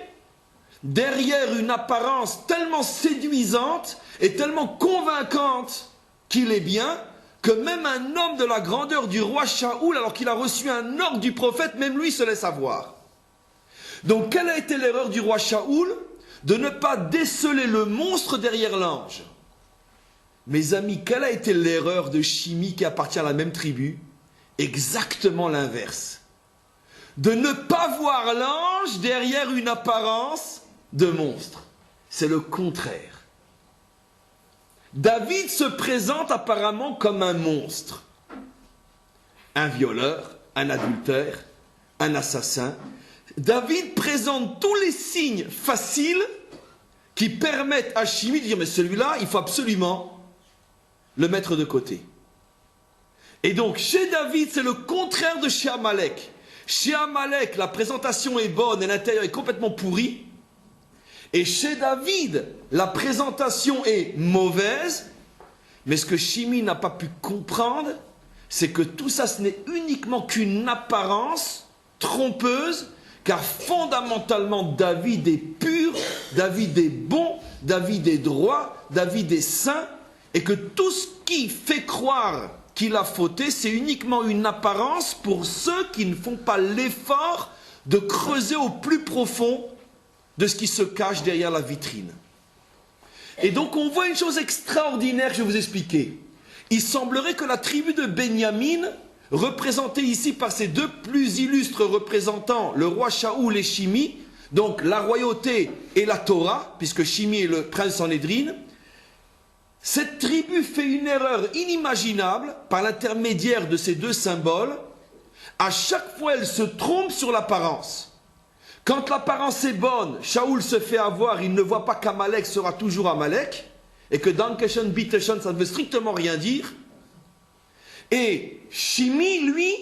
derrière une apparence tellement séduisante et tellement convaincante qu'il est bien, que même un homme de la grandeur du roi Shaoul, alors qu'il a reçu un ordre du prophète, même lui se laisse avoir. Donc quelle a été l'erreur du roi Shaoul? De ne pas déceler le monstre derrière l'ange. Mes amis, quelle a été l'erreur de Shimi qui appartient à la même tribu? Exactement l'inverse. de ne pas voir l'ange derrière une apparence de monstre. C'est le contraire. David se présente apparemment comme un monstre. Un violeur, un adultère, un assassin. David présente tous les signes faciles qui permettent à Shimi de dire mais celui-là, il faut absolument le mettre de côté. Et donc chez David, c'est le contraire de chez Amalek. Chez Amalek, la présentation est bonne et l'intérieur est complètement pourri. Et chez David, la présentation est mauvaise. Mais ce que Shimi n'a pas pu comprendre, c'est que tout ça, ce n'est uniquement qu'une apparence trompeuse, car fondamentalement, David est pur, David est bon, David est droit, David est saint, et que tout ce qui fait croire qu'il a fauté, c'est uniquement une apparence pour ceux qui ne font pas l'effort de creuser au plus profond de ce qui se cache derrière la vitrine. Et donc on voit une chose extraordinaire que je vais vous expliquer. Il semblerait que la tribu de Benyamin, représentée ici par ses deux plus illustres représentants, le roi Shaoul et Shimi, donc la royauté et la Torah, puisque Shimi est le prince Sanhédrin, cette tribu fait une erreur inimaginable par l'intermédiaire de ces deux symboles. À chaque fois, elle se trompe sur l'apparence. Quand l'apparence est bonne, Shaoul se fait avoir, il ne voit pas qu'Amalek sera toujours Amalek, et que Dankeschön, Bitteschön, ça ne veut strictement rien dire. Et Shimi, lui,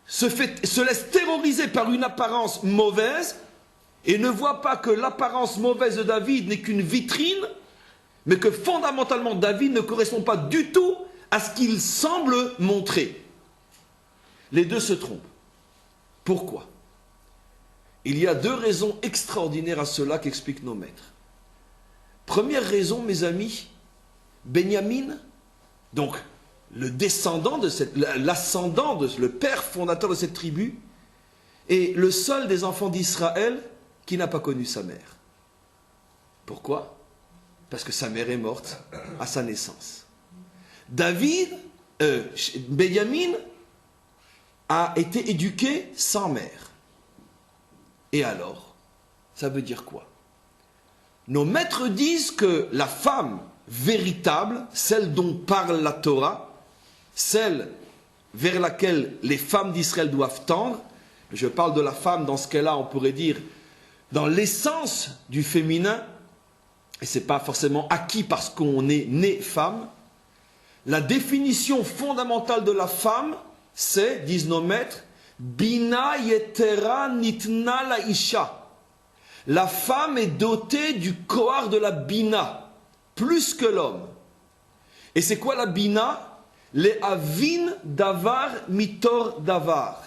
se laisse terroriser par une apparence mauvaise, et ne voit pas que l'apparence mauvaise de David n'est qu'une vitrine, mais que fondamentalement David ne correspond pas du tout à ce qu'il semble montrer. Les deux se trompent. Pourquoi ? Il y a deux raisons extraordinaires à cela qu'expliquent nos maîtres. Première raison, mes amis, Benyamin, donc le descendant de l'ascendant, le père fondateur de cette tribu, est le seul des enfants d'Israël qui n'a pas connu sa mère. Pourquoi ? Parce que sa mère est morte à sa naissance. Benyamin a été éduqué sans mère. Et alors, ça veut dire quoi? Nos maîtres disent que la femme véritable, celle dont parle la Torah, celle vers laquelle les femmes d'Israël doivent tendre, je parle de la femme dans ce cas-là, on pourrait dire, dans l'essence du féminin, et ce n'est pas forcément acquis parce qu'on est né femme, la définition fondamentale de la femme, c'est, disent nos maîtres, Bina yetera nitna la isha. La femme est dotée du kohar de la bina, plus que l'homme. Et c'est quoi la bina? Les avin davar mitor davar.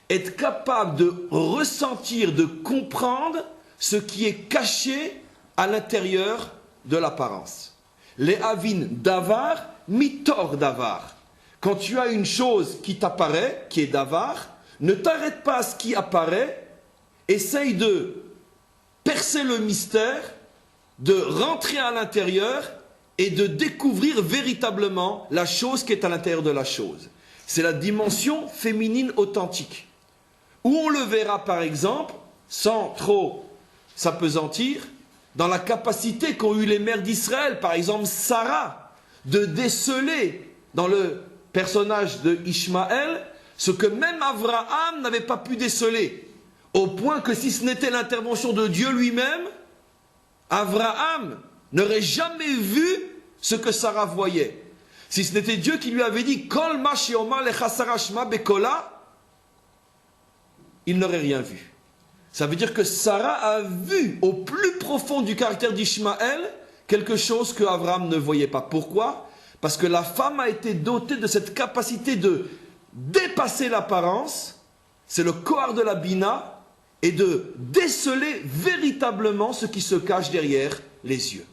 Être capable de ressentir, de comprendre ce qui est caché à l'intérieur de l'apparence. Les avin davar mitor davar. Quand tu as une chose qui t'apparaît, qui est davar, ne t'arrête pas à ce qui apparaît, essaye de percer le mystère, de rentrer à l'intérieur et de découvrir véritablement la chose qui est à l'intérieur de la chose. C'est la dimension féminine authentique. Où on le verra par exemple, sans trop s'appesantir, dans la capacité qu'ont eu les mères d'Israël, par exemple Sarah, de déceler dans le personnage de Ishmaël, ce que même Abraham n'avait pas pu déceler, au point que si ce n'était l'intervention de Dieu lui-même, Abraham n'aurait jamais vu ce que Sarah voyait. Si ce n'était Dieu qui lui avait dit « Kol ma she'omar lecha Sarah shma bekola », il n'aurait rien vu. Ça veut dire que Sarah a vu au plus profond du caractère d'Ishmaël quelque chose que Abraham ne voyait pas. Pourquoi ? Parce que la femme a été dotée de cette capacité de dépasser l'apparence, c'est le kohar de la bina, et de déceler véritablement ce qui se cache derrière les yeux.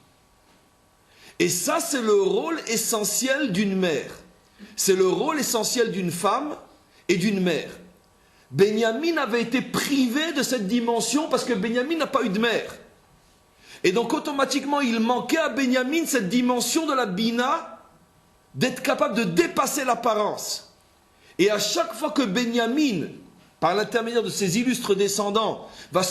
Et ça, c'est le rôle essentiel d'une mère. C'est le rôle essentiel d'une femme et d'une mère. Benyamin avait été privé de cette dimension parce que Benyamin n'a pas eu de mère. Et donc automatiquement, il manquait à Benyamin cette dimension de la bina, d'être capable de dépasser l'apparence. Et à chaque fois que Benyamin par l'intermédiaire de ses illustres descendants, va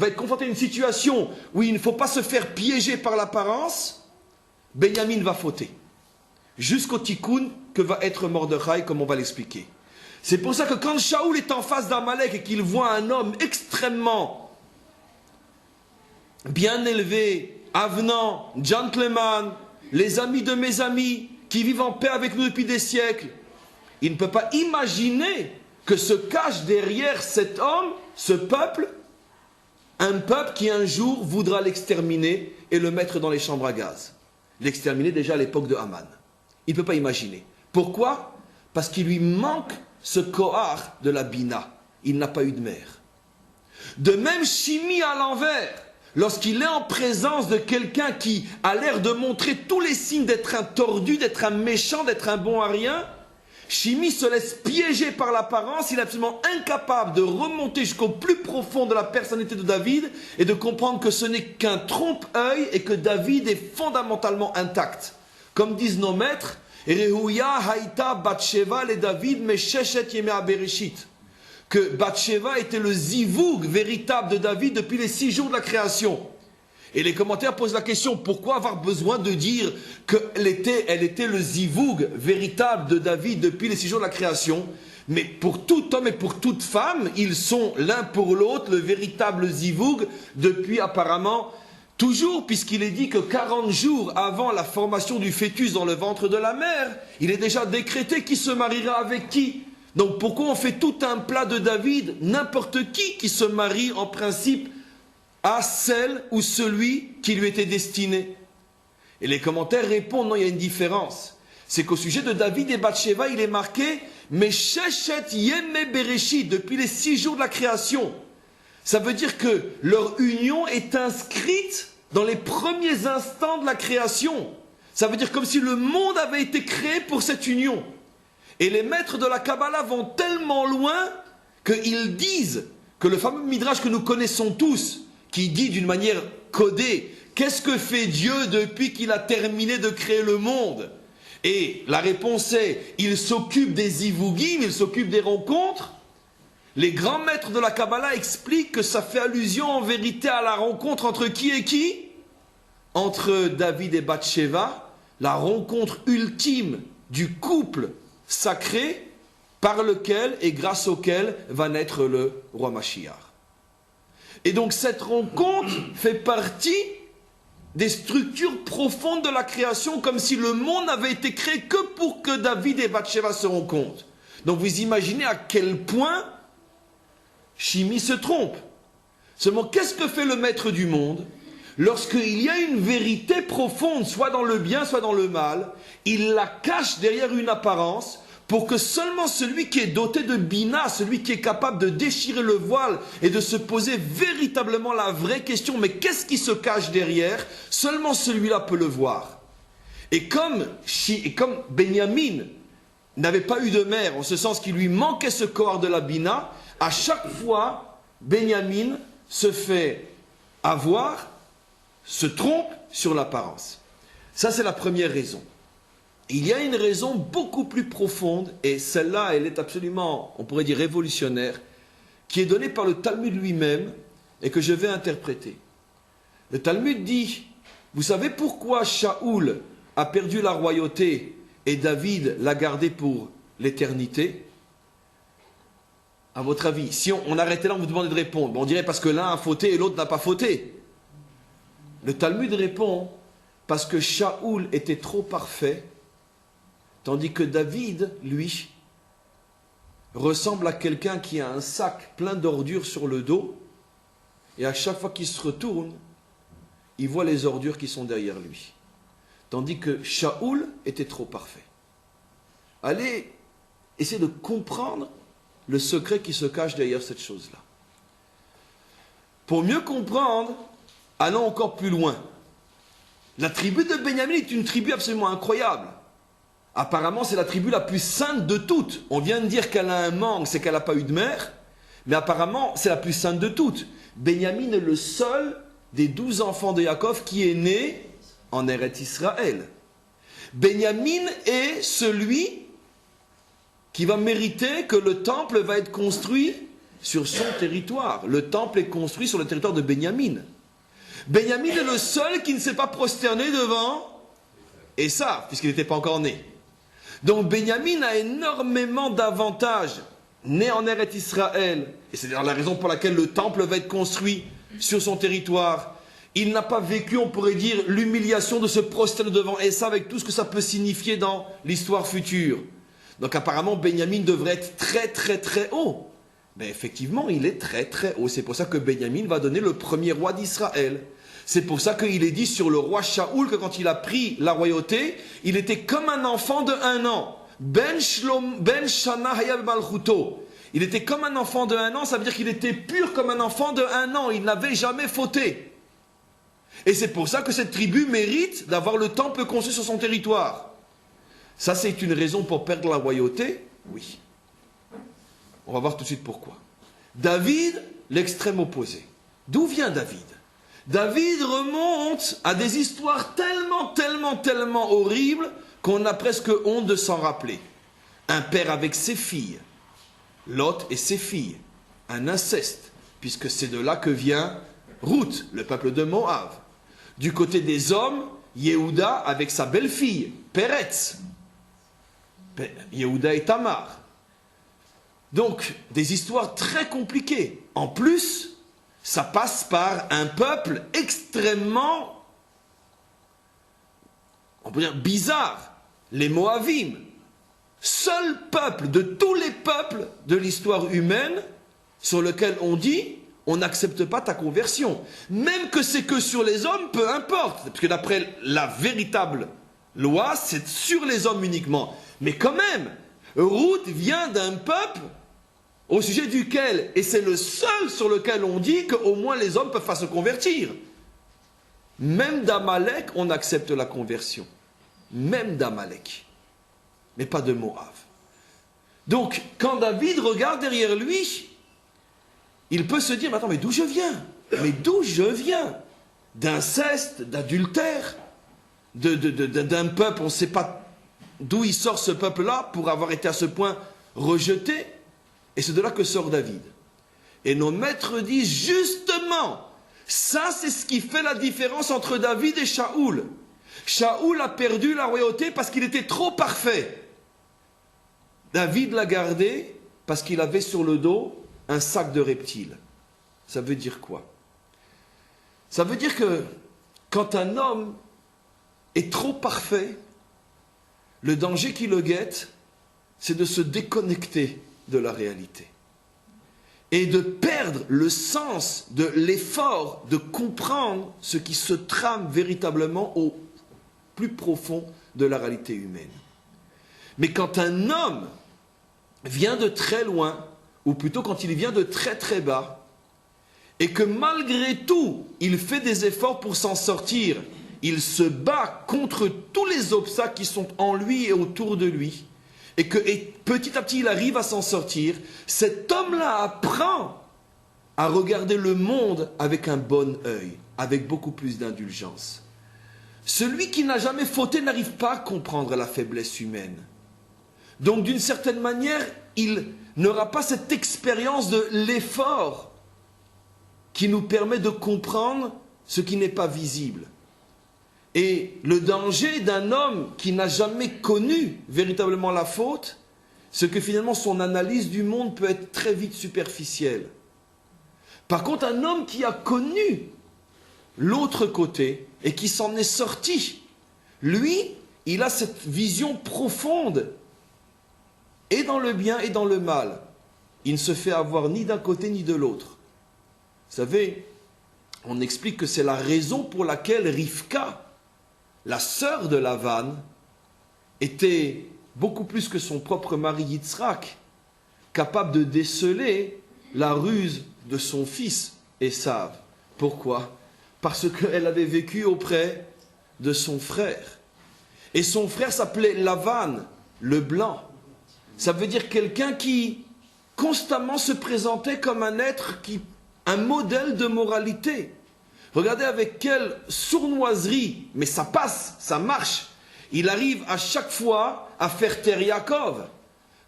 être confronté à une situation où il ne faut pas se faire piéger par l'apparence, Benyamin va fauter. Jusqu'au tikkun que va être Mordechai, comme on va l'expliquer. C'est pour ça que quand Shaoul est en face d'Amalek et qu'il voit un homme extrêmement bien élevé, avenant, gentleman, les amis de mes amis, qui vivent en paix avec nous depuis des siècles, il ne peut pas imaginer que se cache derrière cet homme, ce peuple, un peuple qui un jour voudra l'exterminer et le mettre dans les chambres à gaz. L'exterminer déjà à l'époque de Haman. Il ne peut pas imaginer. Pourquoi? Parce qu'il lui manque ce kohar de la Bina. Il n'a pas eu de mère. De même, Shimi à l'envers, lorsqu'il est en présence de quelqu'un qui a l'air de montrer tous les signes d'être un tordu, d'être un méchant, d'être un bon à rien, Shimi se laisse piéger par l'apparence, il est absolument incapable de remonter jusqu'au plus profond de la personnalité de David et de comprendre que ce n'est qu'un trompe-œil et que David est fondamentalement intact. Comme disent nos maîtres, Rehuya Haïta Batsheva le David Mesheshet Yemea Bereshit, que Batsheva était le zivoug véritable de David depuis les 6 jours de la création. Et les commentaires posent la question, pourquoi avoir besoin de dire qu'elle était le zivoug véritable de David depuis les 6 jours de la création? Mais pour tout homme et pour toute femme, ils sont l'un pour l'autre le véritable zivoug depuis apparemment toujours, puisqu'il est dit que 40 jours avant la formation du fœtus dans le ventre de la mère, il est déjà décrété qui se mariera avec qui. Donc pourquoi on fait tout un plat de David? N'importe qui se marie en principe à celle ou celui qui lui était destiné. Et les commentaires répondent, non, il y a une différence. C'est qu'au sujet de David et Bathsheba, il est marqué « Mesheshet Yeme Bereshit » depuis les 6 jours de la création. Ça veut dire que leur union est inscrite dans les premiers instants de la création. Ça veut dire comme si le monde avait été créé pour cette union. Et les maîtres de la Kabbalah vont tellement loin qu'ils disent que le fameux Midrash que nous connaissons tous, qui dit d'une manière codée, qu'est-ce que fait Dieu depuis qu'il a terminé de créer le monde? Et la réponse est, il s'occupe des zivugim, il s'occupe des rencontres. Les grands maîtres de la Kabbalah expliquent que ça fait allusion en vérité à la rencontre entre qui et qui? Entre David et Bathsheba, la rencontre ultime du couple sacré par lequel et grâce auquel va naître le roi Mashiach. Et donc cette rencontre fait partie des structures profondes de la création, comme si le monde n'avait été créé que pour que David et Bathsheba se rencontrent. Donc vous imaginez à quel point Shimi se trompe. Seulement, qu'est-ce que fait le maître du monde? Lorsqu'il y a une vérité profonde, soit dans le bien, soit dans le mal, il la cache derrière une apparence, pour que seulement celui qui est doté de Bina, celui qui est capable de déchirer le voile et de se poser véritablement la vraie question, mais qu'est-ce qui se cache derrière? Seulement celui-là peut le voir. Et comme Benyamin n'avait pas eu de mère, en ce sens qu'il lui manquait ce corps de la Bina, à chaque fois, Benyamin se fait avoir, se trompe sur l'apparence. Ça, c'est la première raison. Il y a une raison beaucoup plus profonde, et celle-là, elle est absolument, on pourrait dire, révolutionnaire, qui est donnée par le Talmud lui-même, et que je vais interpréter. Le Talmud dit, vous savez pourquoi Shaoul a perdu la royauté, et David l'a gardée pour l'éternité? À votre avis, si on arrêtait là, on vous demandait de répondre. On dirait parce que l'un a fauté et l'autre n'a pas fauté. Le Talmud répond, parce que Shaoul était trop parfait, tandis que David, lui, ressemble à quelqu'un qui a un sac plein d'ordures sur le dos, et à chaque fois qu'il se retourne, il voit les ordures qui sont derrière lui. Tandis que Shaoul était trop parfait. Allez essayer de comprendre le secret qui se cache derrière cette chose-là. Pour mieux comprendre, allons encore plus loin. La tribu de Benyamin est une tribu absolument incroyable. Apparemment, c'est la tribu la plus sainte de toutes. On vient de dire qu'elle a un manque, c'est qu'elle n'a pas eu de mère. Mais apparemment, c'est la plus sainte de toutes. Benyamin est le seul des 12 enfants de Yaakov qui est né en Eretz Israël. Benyamin est celui qui va mériter que le temple va être construit sur son territoire. Le temple est construit sur le territoire de Benyamin. Benyamin est le seul qui ne s'est pas prosterné devant Esav, puisqu'il n'était pas encore né. Donc Benyamin a énormément d'avantages, né en Eretz Israël, et c'est d'ailleurs la raison pour laquelle le temple va être construit sur son territoire. Il n'a pas vécu, on pourrait dire, l'humiliation de se prosterner devant Esav avec tout ce que ça peut signifier dans l'histoire future. Donc apparemment, Benyamin devrait être très très très haut. Mais effectivement, il est très très haut. C'est pour ça que Benyamin va donner le premier roi d'Israël. C'est pour ça qu'il est dit sur le roi Shaoul que quand il a pris la royauté, il était comme un enfant de 1 an. Ben Shana Hayab Malchuto. Il était comme un enfant de 1 an, ça veut dire qu'il était pur comme un enfant de 1 an. Il n'avait jamais fauté. Et c'est pour ça que cette tribu mérite d'avoir le temple construit sur son territoire. Ça, c'est une raison pour perdre la royauté? Oui. On va voir tout de suite pourquoi. David, l'extrême opposé. D'où vient David? David remonte à des histoires tellement horribles qu'on a presque honte de s'en rappeler. Un père avec ses filles, Lot et ses filles, un inceste, puisque c'est de là que vient Ruth, le peuple de Moab. Du côté des hommes, Yehuda avec sa belle-fille, Peretz. Yehuda et Tamar. Donc, des histoires très compliquées. En plus, ça passe par un peuple extrêmement, on peut dire, bizarre. Les Moavim. Seul peuple de tous les peuples de l'histoire humaine sur lequel on dit on n'accepte pas ta conversion. Même que c'est que sur les hommes, peu importe. Parce que d'après la véritable loi, c'est sur les hommes uniquement. Mais quand même, Ruth vient d'un peuple au sujet duquel, et c'est le seul sur lequel on dit qu'au moins les hommes peuvent pas se convertir. Même d'Amalek, on accepte la conversion. Même d'Amalek. Mais pas de Moab. Donc, quand David regarde derrière lui, il peut se dire, mais attends, mais d'où je viens? Mais d'où je viens? D'inceste, d'adultère, d'un peuple, on ne sait pas d'où il sort ce peuple-là pour avoir été à ce point rejeté. Et c'est de là que sort David. Et nos maîtres disent, justement, ça c'est ce qui fait la différence entre David et Shaoul. Shaoul a perdu la royauté parce qu'il était trop parfait. David l'a gardé parce qu'il avait sur le dos un sac de reptiles. Ça veut dire quoi? Ça veut dire que quand un homme est trop parfait, le danger qui le guette, c'est de se déconnecter de la réalité. Et de perdre le sens de l'effort de comprendre ce qui se trame véritablement au plus profond de la réalité humaine. Mais quand un homme vient de très loin, ou plutôt quand il vient de très très bas, et que malgré tout, il fait des efforts pour s'en sortir, il se bat contre tous les obstacles qui sont en lui et autour de lui, et petit à petit il arrive à s'en sortir, cet homme-là apprend à regarder le monde avec un bon œil, avec beaucoup plus d'indulgence. Celui qui n'a jamais fauté n'arrive pas à comprendre la faiblesse humaine. Donc d'une certaine manière, il n'aura pas cette expérience de l'effort qui nous permet de comprendre ce qui n'est pas visible. Et le danger d'un homme qui n'a jamais connu véritablement la faute, c'est que finalement son analyse du monde peut être très vite superficielle. Par contre, un homme qui a connu l'autre côté et qui s'en est sorti, lui, il a cette vision profonde, et dans le bien et dans le mal. Il ne se fait avoir ni d'un côté ni de l'autre. Vous savez, on explique que c'est la raison pour laquelle Rivka, la sœur de Lavan, était beaucoup plus que son propre mari Yitzhak, capable de déceler la ruse de son fils Esav. Pourquoi? Parce qu'elle avait vécu auprès de son frère. Et son frère s'appelait Lavan, le blanc. Ça veut dire quelqu'un qui constamment se présentait comme un être, un modèle de moralité. Regardez avec quelle sournoiserie, mais ça passe, ça marche. Il arrive à chaque fois à faire taire Yaakov.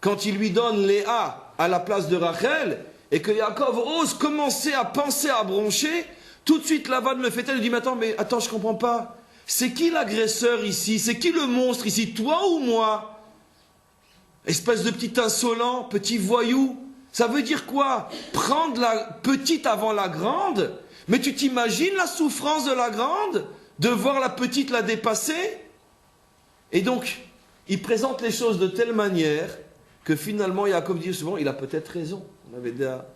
Quand il lui donne Léa à la place de Rachel, et que Yaakov ose commencer à penser à broncher, tout de suite Lavan le fait-elle et dit, mais attends, je ne comprends pas. C'est qui l'agresseur ici? C'est qui le monstre ici? Toi ou moi? Espèce de petit insolent, petit voyou. Ça veut dire quoi? Prendre la petite avant la grande? Mais tu t'imagines la souffrance de la grande? De voir la petite la dépasser? Et donc, il présente les choses de telle manière que finalement, Yaakov dit souvent, il a peut-être raison. On avait déjà,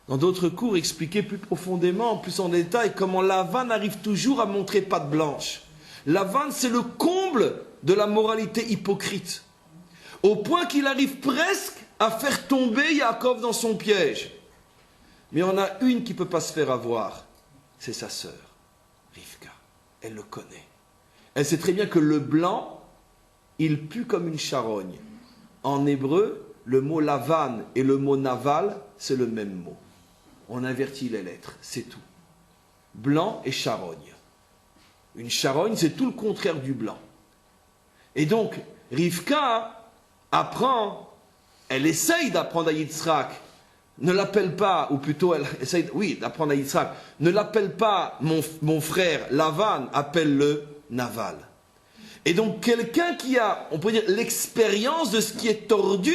dans d'autres cours, expliqué plus profondément, plus en détail, comment Lavan arrive toujours à montrer patte blanche. Lavan, c'est le comble de la moralité hypocrite. Au point qu'il arrive presque à faire tomber Yaakov dans son piège. Mais on a une qui ne peut pas se faire avoir. C'est sa sœur, Rivka. Elle le connaît. Elle sait très bien que le blanc, il pue comme une charogne. En hébreu, le mot Lavan et le mot Naval, c'est le même mot. On invertit les lettres, c'est tout. Blanc et charogne. Une charogne, c'est tout le contraire du blanc. Et donc, Rivka apprend, elle essaye d'apprendre à Yitzhak, ne l'appelle pas, ou plutôt elle essaye, d'apprendre à Yitzhak, ne l'appelle pas mon frère Lavan, appelle-le Naval. Et donc quelqu'un qui a, on peut dire, l'expérience de ce qui est tordu,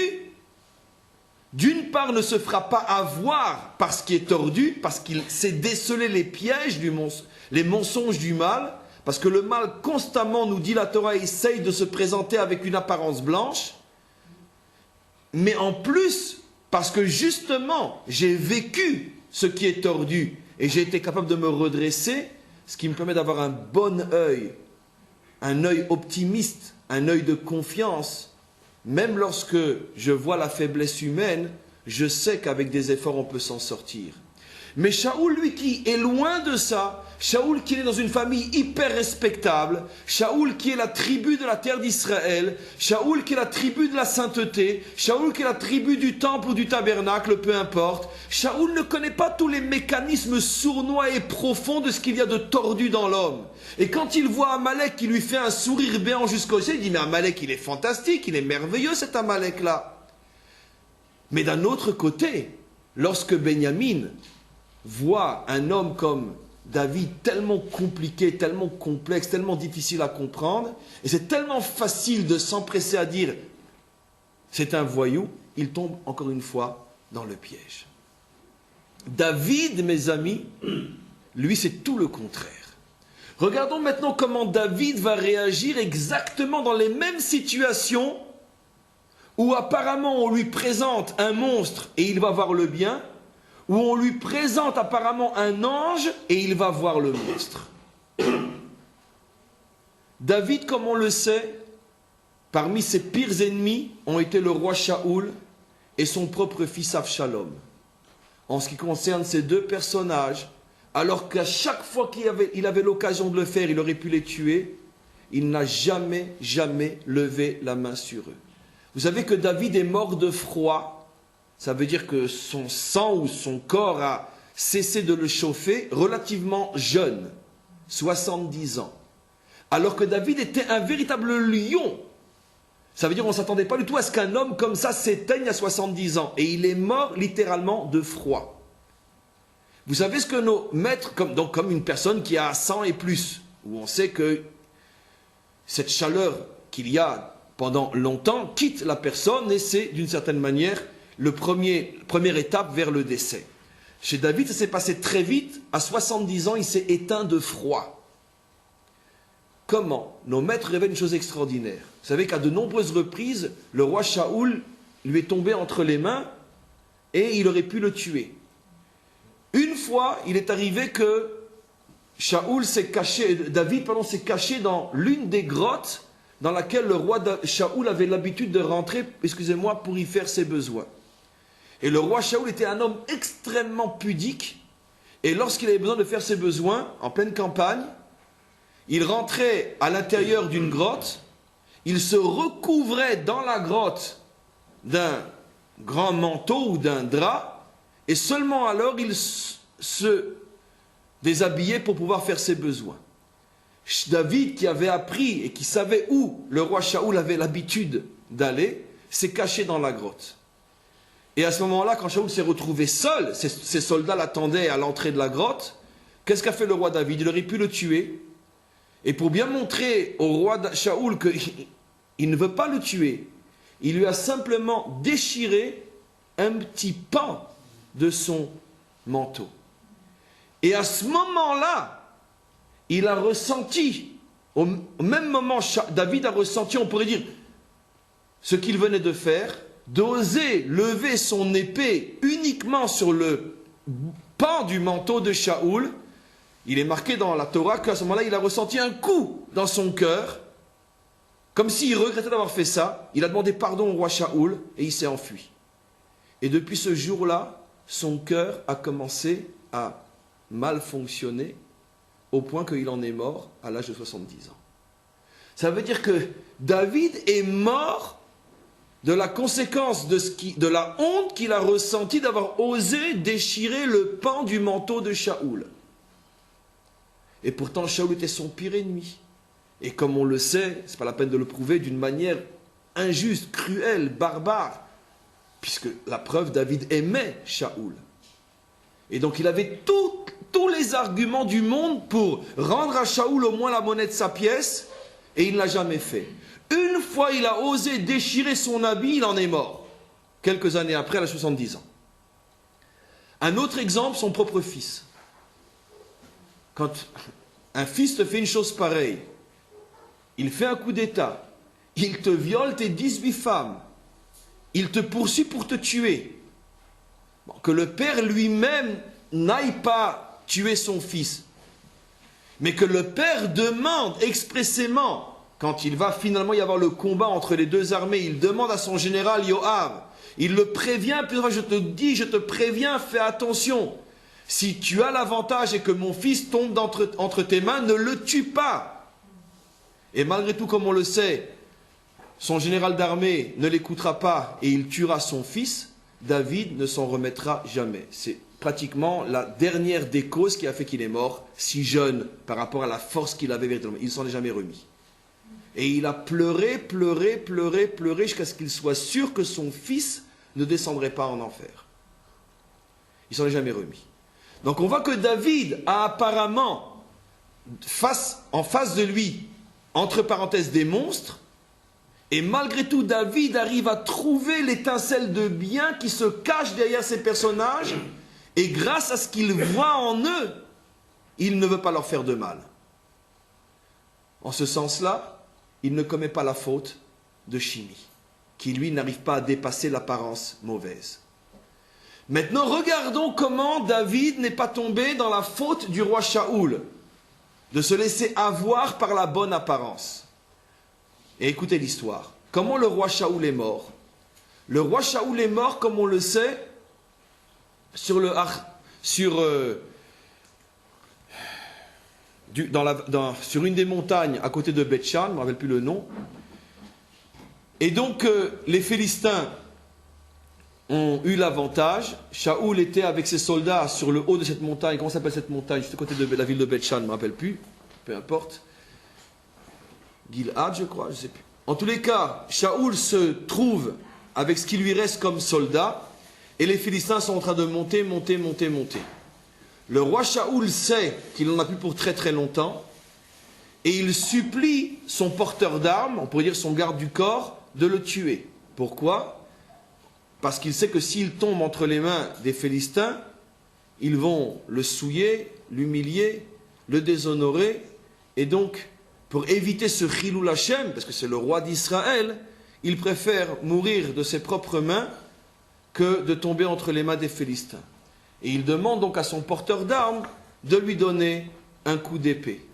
d'une part ne se fera pas avoir par ce qui est tordu, parce qu'il sait déceler les pièges, les mensonges du mal, parce que le mal constamment, nous dit la Torah, essaye de se présenter avec une apparence blanche, mais en plus, parce que justement, j'ai vécu ce qui est tordu, et j'ai été capable de me redresser, ce qui me permet d'avoir un bon œil, un œil optimiste, un œil de confiance. Même lorsque je vois la faiblesse humaine, je sais qu'avec des efforts on peut s'en sortir. Mais Shaoul, lui, qui est loin de ça, Shaoul qui est dans une famille hyper respectable, Shaoul qui est la tribu de la terre d'Israël, Shaoul qui est la tribu de la sainteté, Shaoul qui est la tribu du temple ou du tabernacle, peu importe, Shaoul ne connaît pas tous les mécanismes sournois et profonds de ce qu'il y a de tordu dans l'homme. Et quand il voit Amalek qui lui fait un sourire béant jusqu'au ciel, il dit, mais Amalek, il est fantastique, il est merveilleux cet Amalek-là. Mais d'un autre côté, lorsque Benyamin voit un homme comme David tellement compliqué, tellement complexe, tellement difficile à comprendre, et c'est tellement facile de s'empresser à dire c'est un voyou, il tombe encore une fois dans le piège. David, mes amis, lui c'est tout le contraire. Regardons maintenant comment David va réagir exactement dans les mêmes situations où apparemment on lui présente un monstre et il va voir le bien, où on lui présente apparemment un ange et il va voir le monstre. David, comme on le sait, parmi ses pires ennemis ont été le roi Shaoul et son propre fils Avshalom. En ce qui concerne ces deux personnages, alors qu'à chaque fois qu'il avait l'occasion de le faire, il aurait pu les tuer, il n'a jamais levé la main sur eux. Vous savez que David est mort de froid. Ça veut dire que son sang ou son corps a cessé de le chauffer relativement jeune, 70 ans. Alors que David était un véritable lion. Ça veut dire qu'on ne s'attendait pas du tout à ce qu'un homme comme ça s'éteigne à 70 ans. Et il est mort littéralement de froid. Vous savez ce que nos maîtres, comme une personne qui a 100 et plus, où on sait que cette chaleur qu'il y a pendant longtemps quitte la personne et c'est d'une certaine manière la première étape vers le décès. Chez David, ça s'est passé très vite. À 70 ans, il s'est éteint de froid. Comment? Nos maîtres révèlent une chose extraordinaire. Vous savez qu'à de nombreuses reprises, le roi Shaoul lui est tombé entre les mains et il aurait pu le tuer. Une fois, il est arrivé que David s'est caché dans l'une des grottes dans laquelle le roi Shaoul avait l'habitude de rentrer, pour y faire ses besoins. Et le roi Shaoul était un homme extrêmement pudique, et lorsqu'il avait besoin de faire ses besoins, en pleine campagne, il rentrait à l'intérieur d'une grotte, il se recouvrait dans la grotte d'un grand manteau ou d'un drap, et seulement alors il se déshabillait pour pouvoir faire ses besoins. David, qui avait appris et qui savait où le roi Shaoul avait l'habitude d'aller, s'est caché dans la grotte. Et à ce moment-là, quand Shaoul s'est retrouvé seul, ses soldats l'attendaient à l'entrée de la grotte, qu'est-ce qu'a fait le roi David? Il aurait pu le tuer. Et pour bien montrer au roi Shaoul qu'il ne veut pas le tuer, il lui a simplement déchiré un petit pan de son manteau. Et à ce moment-là, il a ressenti, au même moment, David a ressenti, on pourrait dire, ce qu'il venait de faire, d'oser lever son épée uniquement sur le pan du manteau de Shaoul. Il est marqué dans la Torah qu'à ce moment-là, il a ressenti un coup dans son cœur, comme s'il regrettait d'avoir fait ça. Il a demandé pardon au roi Shaoul et il s'est enfui. Et depuis ce jour-là, son cœur a commencé à mal fonctionner au point qu'il en est mort à l'âge de 70 ans. Ça veut dire que David est mort de la conséquence de la honte qu'il a ressentie d'avoir osé déchirer le pan du manteau de Shaoul. Et pourtant, Shaoul était son pire ennemi. Et comme on le sait, ce n'est pas la peine de le prouver, d'une manière injuste, cruelle, barbare. Puisque la preuve, David aimait Shaoul. Et donc il avait tous les arguments du monde pour rendre à Shaoul au moins la monnaie de sa pièce. Et il ne l'a jamais fait. Une fois il a osé déchirer son habit, il en est mort. Quelques années après, à l'âge de 70 ans. Un autre exemple, son propre fils. Quand un fils te fait une chose pareille, il fait un coup d'état, il te viole tes 18 femmes, il te poursuit pour te tuer. Bon, que le père lui-même n'aille pas tuer son fils, mais que le père demande expressément, quand il va finalement y avoir le combat entre les deux armées, il demande à son général Yoav, il le prévient, puis je te dis, je te préviens, fais attention. Si tu as l'avantage et que mon fils tombe entre tes mains, ne le tue pas. Et malgré tout, comme on le sait, son général d'armée ne l'écoutera pas et il tuera son fils. David ne s'en remettra jamais. C'est pratiquement la dernière des causes qui a fait qu'il est mort, si jeune par rapport à la force qu'il avait véritablement. Il ne s'en est jamais remis. Et il a pleuré, pleuré, pleuré, pleuré jusqu'à ce qu'il soit sûr que son fils ne descendrait pas en enfer. Il ne s'en est jamais remis. Donc on voit que David a apparemment en face de lui, entre parenthèses, des monstres, et malgré tout David arrive à trouver l'étincelle de bien qui se cache derrière ces personnages, et grâce à ce qu'il voit en eux, il ne veut pas leur faire de mal. En ce sens-là, il ne commet pas la faute de Shimi, qui lui n'arrive pas à dépasser l'apparence mauvaise. Maintenant, regardons comment David n'est pas tombé dans la faute du roi Shaoul, de se laisser avoir par la bonne apparence. Et écoutez l'histoire. Comment le roi Shaoul est mort? Le roi Shaoul est mort, comme on le sait, sur une des montagnes à côté de Beth-Shan, je ne me rappelle plus le nom. Et donc, les Philistins ont eu l'avantage. Shaoul était avec ses soldats sur le haut de cette montagne. Comment s'appelle cette montagne? Juste à côté de la ville de Beth-Shan, je ne me rappelle plus. Peu importe. Gilad, je crois, je ne sais plus. En tous les cas, Shaoul se trouve avec ce qui lui reste comme soldat. Et les Philistins sont en train de monter, monter, monter, monter. Le roi Shaoul sait qu'il n'en a plus pour très très longtemps. Et il supplie son porteur d'armes, on pourrait dire son garde du corps, de le tuer. Pourquoi? Parce qu'il sait que s'il tombe entre les mains des Philistins, ils vont le souiller, l'humilier, le déshonorer. Et donc, pour éviter ce Chilul Hashem, parce que c'est le roi d'Israël, il préfère mourir de ses propres mains que de tomber entre les mains des Philistins. Et il demande donc à son porteur d'armes de lui donner un coup d'épée.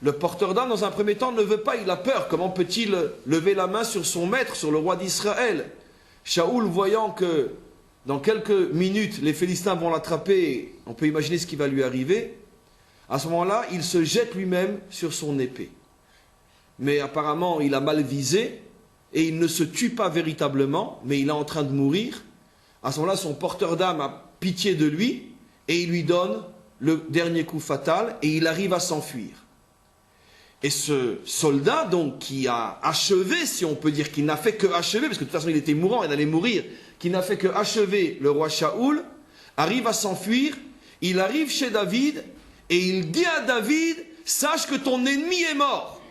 Le porteur d'armes, dans un premier temps, ne veut pas, il a peur. Comment peut-il lever la main sur son maître, sur le roi d'Israël? Shaoul, voyant que dans quelques minutes, les Philistins vont l'attraper, on peut imaginer ce qui va lui arriver, à ce moment-là, il se jette lui-même sur son épée. Mais apparemment, il a mal visé, et il ne se tue pas véritablement, mais il est en train de mourir. À ce moment-là, son porteur d'âme a pitié de lui, et il lui donne le dernier coup fatal, et il arrive à s'enfuir. Et ce soldat, donc, qui a achevé, si on peut dire, qui n'a fait que achever, parce que de toute façon il était mourant, il allait mourir, qui n'a fait que achever le roi Shaoul, arrive à s'enfuir, il arrive chez David, et il dit à David, sache que ton ennemi est mort.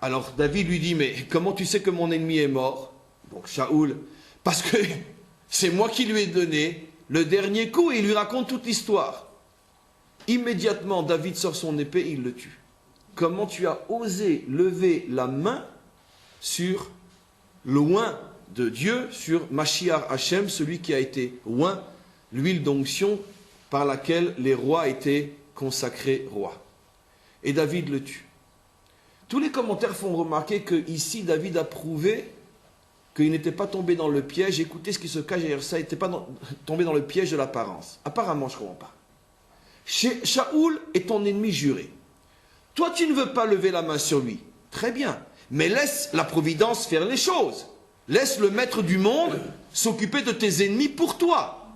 Alors David lui dit, mais comment tu sais que mon ennemi est mort? Donc Shaoul, parce que c'est moi qui lui ai donné le dernier coup, et il lui raconte toute l'histoire. Immédiatement, David sort son épée et il le tue. Comment tu as osé lever la main sur l'oint de Dieu, sur Mashiach Hachem, celui qui a été oint, l'huile d'onction par laquelle les rois étaient consacrés rois. Et David le tue. Tous les commentaires font remarquer que ici David a prouvé qu'il n'était pas tombé dans le piège. Écoutez ce qui se cache derrière ça, il n'était pas tombé dans le piège de l'apparence. Apparemment, je ne comprends pas. Shaoul est ton ennemi juré. Toi, tu ne veux pas lever la main sur lui. Très bien. Mais laisse la providence faire les choses. Laisse le maître du monde s'occuper de tes ennemis pour toi.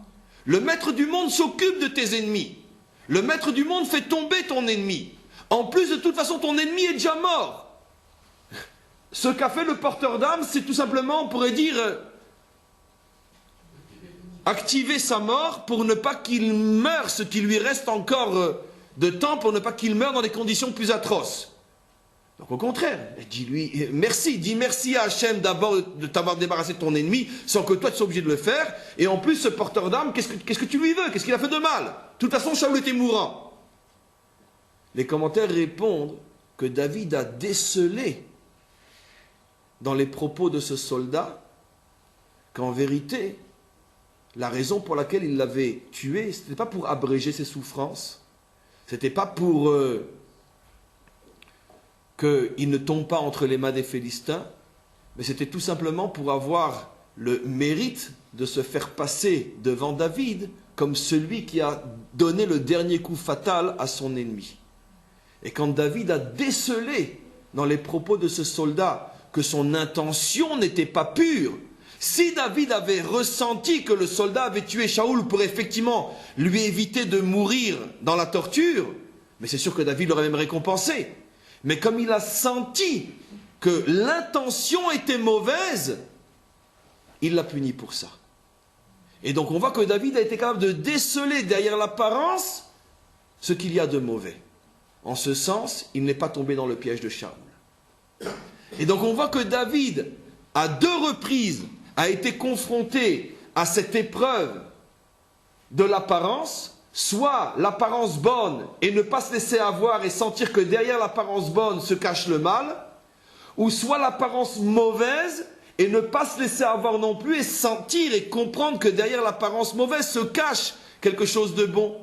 Le maître du monde s'occupe de tes ennemis. Le maître du monde fait tomber ton ennemi. En plus, de toute façon, ton ennemi est déjà mort. Ce qu'a fait le porteur d'âme, c'est tout simplement, on pourrait dire, activer sa mort pour ne pas qu'il meure, ce qui lui reste encore de temps, pour ne pas qu'il meure dans des conditions plus atroces. Donc au contraire, dis-lui merci, dis merci à Hachem d'abord de t'avoir débarrassé de ton ennemi, sans que toi tu sois obligé de le faire, et en plus ce porteur d'âme, qu'est-ce que tu lui veux? Qu'est-ce qu'il a fait de mal? De toute façon, Shaoul était mourant. Les commentaires répondent que David a décelé dans les propos de ce soldat qu'en vérité, la raison pour laquelle il l'avait tué, ce n'était pas pour abréger ses souffrances, ce n'était pas pour qu'il ne tombe pas entre les mains des Philistins, mais c'était tout simplement pour avoir le mérite de se faire passer devant David comme celui qui a donné le dernier coup fatal à son ennemi. Et quand David a décelé dans les propos de ce soldat que son intention n'était pas pure, si David avait ressenti que le soldat avait tué Shaoul pour effectivement lui éviter de mourir dans la torture, mais c'est sûr que David l'aurait même récompensé. Mais comme il a senti que l'intention était mauvaise, il l'a puni pour ça. Et donc on voit que David a été capable de déceler derrière l'apparence ce qu'il y a de mauvais. En ce sens, il n'est pas tombé dans le piège de Shaoul. Et donc on voit que David, à 2 reprises, a été confronté à cette épreuve de l'apparence, soit l'apparence bonne et ne pas se laisser avoir et sentir que derrière l'apparence bonne se cache le mal, ou soit l'apparence mauvaise et ne pas se laisser avoir non plus et sentir et comprendre que derrière l'apparence mauvaise se cache quelque chose de bon.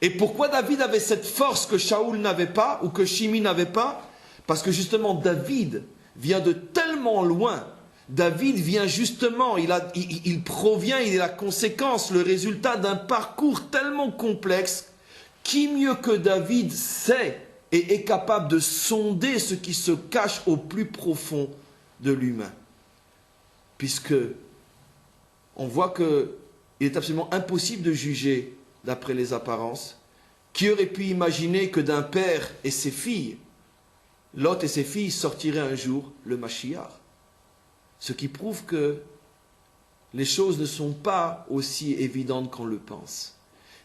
Et pourquoi David avait cette force que Shaoul n'avait pas ou que Shimi n'avait pas? Parce que justement David vient de tellement loin. David vient justement, il provient, il est la conséquence, le résultat d'un parcours tellement complexe. Qui mieux que David sait et est capable de sonder ce qui se cache au plus profond de l'humain? Puisque on voit qu'il est absolument impossible de juger d'après les apparences. Qui aurait pu imaginer que d'un père et ses filles, Lot et ses filles sortiraient un jour le Mashiach? Ce qui prouve que les choses ne sont pas aussi évidentes qu'on le pense.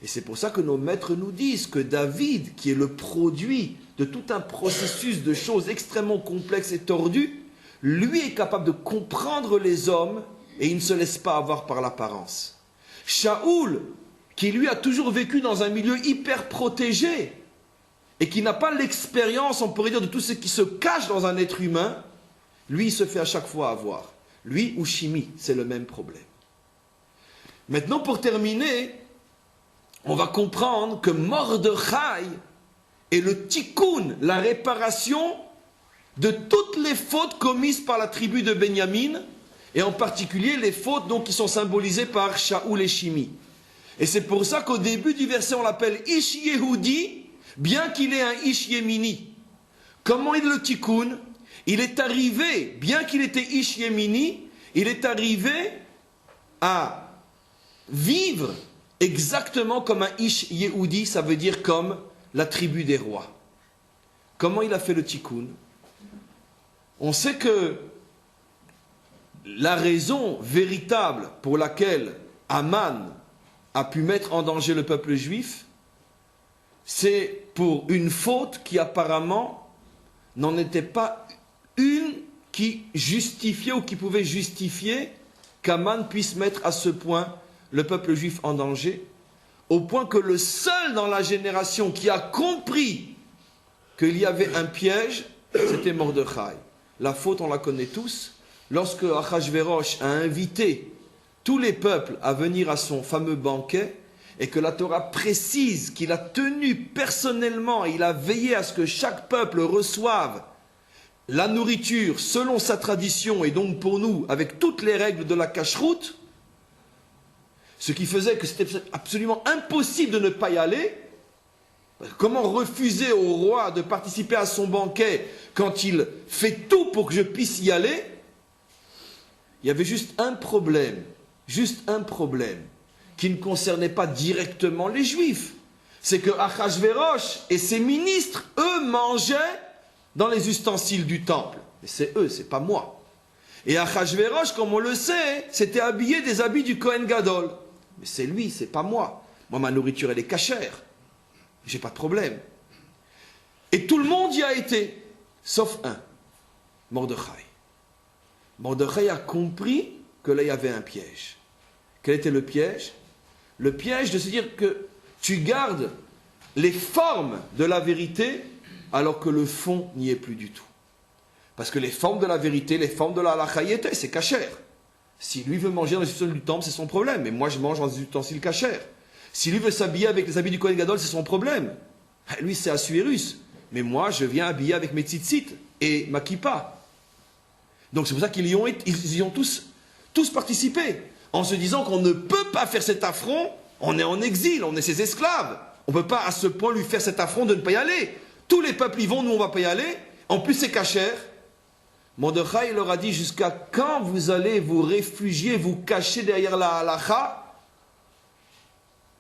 Et c'est pour ça que nos maîtres nous disent que David, qui est le produit de tout un processus de choses extrêmement complexes et tordues, lui est capable de comprendre les hommes et il ne se laisse pas avoir par l'apparence. Shaoul, qui lui a toujours vécu dans un milieu hyper protégé et qui n'a pas l'expérience, on pourrait dire, de tout ce qui se cache dans un être humain, lui, il se fait à chaque fois avoir. Lui ou Shimi, c'est le même problème. Maintenant, pour terminer, on va comprendre que Mordechai est le tikkun, la réparation de toutes les fautes commises par la tribu de Benyamin, et en particulier les fautes donc, qui sont symbolisées par Shaoul et Shimi. Et c'est pour ça qu'au début du verset, on l'appelle Ish Yehudi, bien qu'il ait un Ish Yemini. Comment est le tikkun? Il est arrivé, bien qu'il était Ish Yemini, il est arrivé à vivre exactement comme un Ish Yehudi, ça veut dire comme la tribu des rois. Comment il a fait le tikkun? On sait que la raison véritable pour laquelle Aman a pu mettre en danger le peuple juif, c'est pour une faute qui apparemment n'en était pas une qui justifiait ou qui pouvait justifier qu'Aman puisse mettre à ce point le peuple juif en danger, au point que le seul dans la génération qui a compris qu'il y avait un piège, c'était Mordechai. La faute, on la connaît tous. Lorsque Achashverosh a invité tous les peuples à venir à son fameux banquet, et que la Torah précise qu'il a tenu personnellement, il a veillé à ce que chaque peuple reçoive la nourriture selon sa tradition, et donc pour nous, avec toutes les règles de la cacheroute, ce qui faisait que c'était absolument impossible de ne pas y aller. Comment refuser au roi de participer à son banquet quand il fait tout pour que je puisse y aller? Il y avait juste un problème qui ne concernait pas directement les Juifs. C'est que Achashverosh et ses ministres, eux, mangeaient dans les ustensiles du temple. Et c'est eux, c'est pas moi. Et Achashverosh, comme on le sait, s'était habillé des habits du Kohen Gadol. Mais c'est lui, c'est pas moi. Moi, ma nourriture, elle est cachère. J'ai pas de problème. Et tout le monde y a été, sauf un, Mordechai. Mordechai a compris que là, il y avait un piège. Quel était le piège? Le piège de se dire que tu gardes les formes de la vérité alors que le fond n'y est plus du tout. Parce que les formes de la vérité, les formes de la halakha y étaient, c'est cachère. Si lui veut manger dans les ustensiles du temple, c'est son problème. Mais moi, je mange dans des ustensiles cachères. Si lui veut s'habiller avec les habits du Kohen Gadol, c'est son problème. Lui, c'est Assuérus. Mais moi, je viens habiller avec mes tzitzit et ma kippa. Donc c'est pour ça qu'ils y ont tous participé. En se disant qu'on ne peut pas faire cet affront, on est en exil, on est ses esclaves. On ne peut pas à ce point lui faire cet affront de ne pas y aller. Tous les peuples y vont, nous on ne va pas y aller. En plus c'est cachère. Mordechai leur a dit, jusqu'à quand vous allez vous réfugier, vous cacher derrière la halakha,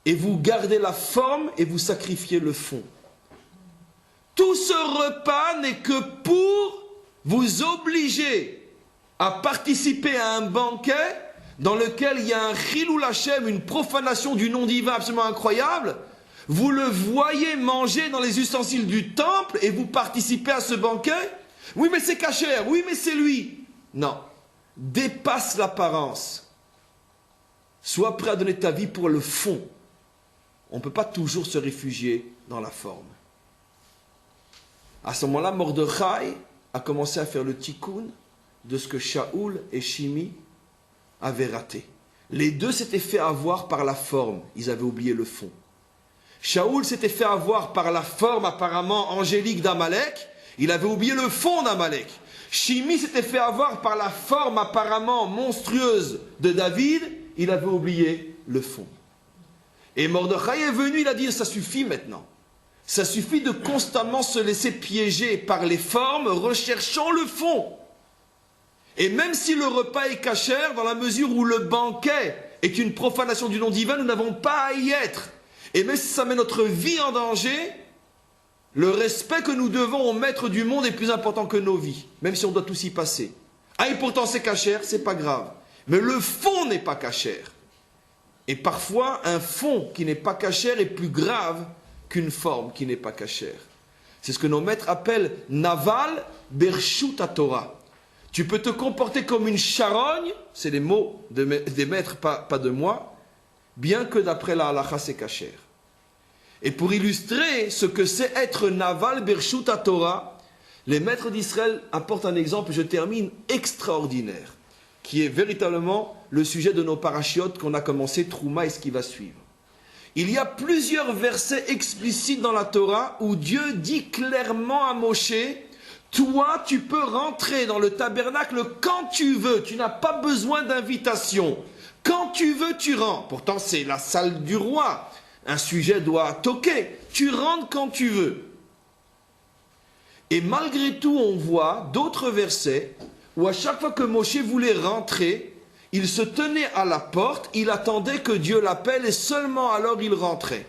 et vous gardez la forme et vous sacrifiez le fond. Tout ce repas n'est que pour vous obliger à participer à un banquet dans lequel il y a un chilul Hashem, une profanation du nom divin absolument incroyable. Vous le voyez manger dans les ustensiles du temple et vous participez à ce banquet. Oui, mais c'est cachère. Oui, mais c'est lui. Non. Dépasse l'apparence. Sois prêt à donner ta vie pour le fond. On ne peut pas toujours se réfugier dans la forme. À ce moment-là, Mordechai a commencé à faire le tikkun de ce que Shaoul et Shimi avaient raté. Les deux s'étaient fait avoir par la forme. Ils avaient oublié le fond. Shaoul s'était fait avoir par la forme apparemment angélique d'Amalek. Il avait oublié le fond d'Amalek. Shimi s'était fait avoir par la forme apparemment monstrueuse de David. Il avait oublié le fond. Et Mordechai est venu, il a dit, ça suffit maintenant. Ça suffit de constamment se laisser piéger par les formes, recherchant le fond. Et même si le repas est cachère, dans la mesure où le banquet est une profanation du nom divin, nous n'avons pas à y être. Et même si ça met notre vie en danger, le respect que nous devons au maître du monde est plus important que nos vies, même si on doit tous y passer. Ah, et pourtant c'est cachère, c'est pas grave. Mais le fond n'est pas cachère. Et parfois, un fond qui n'est pas cachère est plus grave qu'une forme qui n'est pas cachère. C'est ce que nos maîtres appellent Naval Bershut Torah. Tu peux te comporter comme une charogne, c'est les mots des maîtres, pas de moi, bien que d'après la halakha c'est cachère. Et pour illustrer ce que c'est être Naval Bershut Torah, les maîtres d'Israël apportent un exemple, je termine, extraordinaire, qui est véritablement le sujet de nos parachiotes qu'on a commencé, Trouma et ce qui va suivre. Il y a plusieurs versets explicites dans la Torah où Dieu dit clairement à Moshe, toi tu peux rentrer dans le tabernacle quand tu veux, tu n'as pas besoin d'invitation. Quand tu veux, tu rentres. Pourtant c'est la salle du roi, un sujet doit toquer. Tu rentres quand tu veux. Et malgré tout on voit d'autres versets où à chaque fois que Moshe voulait rentrer, il se tenait à la porte, il attendait que Dieu l'appelle et seulement alors il rentrait.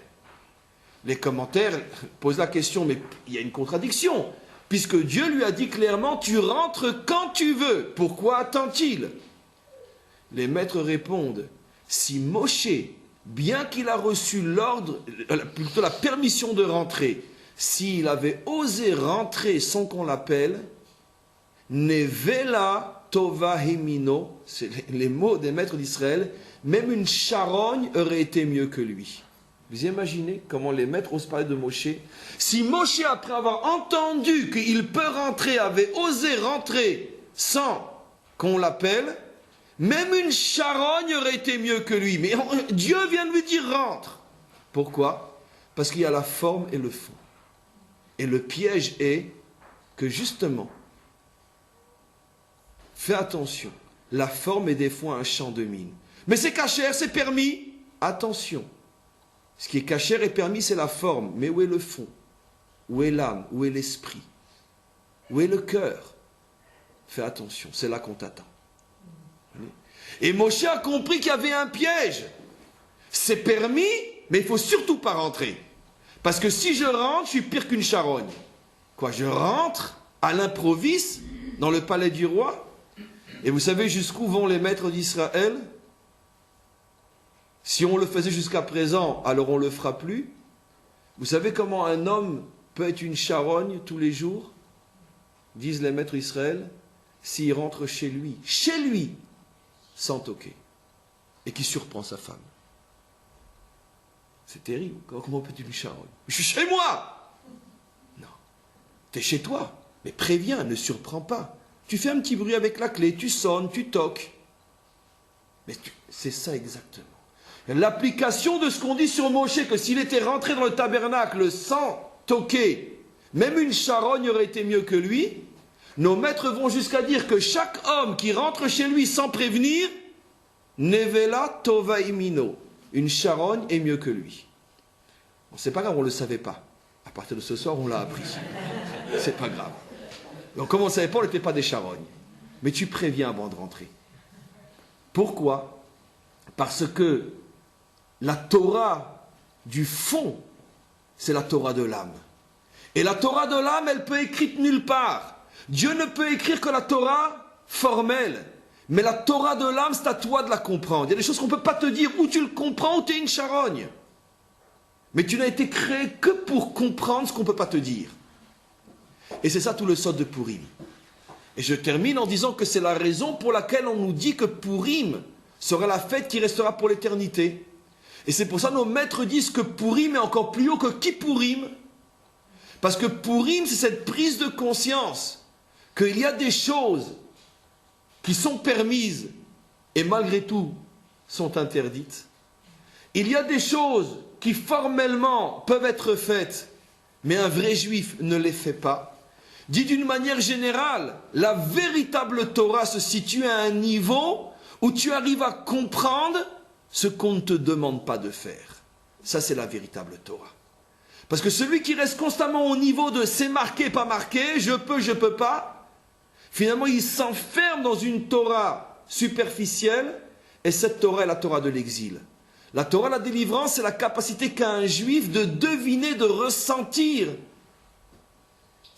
Les commentaires posent la question, mais il y a une contradiction. puisque Dieu lui a dit clairement, tu rentres quand tu veux. Pourquoi attend-il? Les maîtres répondent, si Moshe, bien qu'il a reçu l'ordre, plutôt la permission de rentrer, s'il avait osé rentrer sans qu'on l'appelle, Nevela Tova Hemino, c'est les mots des maîtres d'Israël, même une charogne aurait été mieux que lui. Vous imaginez comment les maîtres osent parler de Moshe? Si Moshe, après avoir entendu qu'il peut rentrer, avait osé rentrer sans qu'on l'appelle, même une charogne aurait été mieux que lui. Mais Dieu vient de lui dire rentre. Pourquoi? Parce qu'il y a la forme et le fond. Et le piège est que justement, fais attention, la forme est des fois un champ de mine. Mais c'est cachère, c'est permis. Attention. Ce qui est cachère et permis, c'est la forme. Mais où est le fond? Où est l'âme? Où est l'esprit? Où est le cœur? Fais attention, c'est là qu'on t'attend. Et Moshe a compris qu'il y avait un piège. C'est permis, mais il ne faut surtout pas rentrer. Parce que si je rentre, je suis pire qu'une charogne. Quoi, je rentre à l'improviste dans le palais du roi? Et vous savez jusqu'où vont les maîtres d'Israël? Si on le faisait jusqu'à présent, alors on ne le fera plus. Vous savez comment un homme peut être une charogne tous les jours? Disent les maîtres d'Israël, s'il rentre chez lui, sans toquer, et qui surprend sa femme. C'est terrible. Comment peut être une charogne? Je suis chez moi! Non. Tu es chez toi, mais préviens, ne surprends pas. Tu fais un petit bruit avec la clé, tu sonnes, tu toques. Mais c'est ça exactement. L'application de ce qu'on dit sur Moshe, que s'il était rentré dans le tabernacle sans toquer, même une charogne aurait été mieux que lui. Nos maîtres vont jusqu'à dire que chaque homme qui rentre chez lui sans prévenir, Nevela Tova Imino, une charogne est mieux que lui. Bon, c'est pas grave, on ne le savait pas. À partir de ce soir, on l'a appris. C'est pas grave. Donc, comme on ne savait pas, on n'était pas des charognes. Mais tu préviens avant de rentrer. Pourquoi? Parce que la Torah du fond, c'est la Torah de l'âme. Et la Torah de l'âme, elle peut être écrite nulle part. Dieu ne peut écrire que la Torah formelle. Mais la Torah de l'âme, c'est à toi de la comprendre. Il y a des choses qu'on ne peut pas te dire. Ou tu le comprends ou tu es une charogne. Mais tu n'as été créé que pour comprendre ce qu'on ne peut pas te dire. Et c'est ça tout le sod de Purim. Et je termine en disant que c'est la raison pour laquelle on nous dit que Purim sera la fête qui restera pour l'éternité. Et c'est pour ça que nos maîtres disent que Purim est encore plus haut que Kippourim. Parce que Purim, c'est cette prise de conscience qu'il y a des choses qui sont permises et malgré tout sont interdites. Il y a des choses qui formellement peuvent être faites, mais un vrai juif ne les fait pas. Dit d'une manière générale, la véritable Torah se situe à un niveau où tu arrives à comprendre ce qu'on ne te demande pas de faire. Ça, c'est la véritable Torah. Parce que celui qui reste constamment au niveau de c'est marqué, pas marqué, je peux pas, finalement, il s'enferme dans une Torah superficielle, et cette Torah est la Torah de l'exil. La Torah, la délivrance, c'est la capacité qu'a un juif de deviner, de ressentir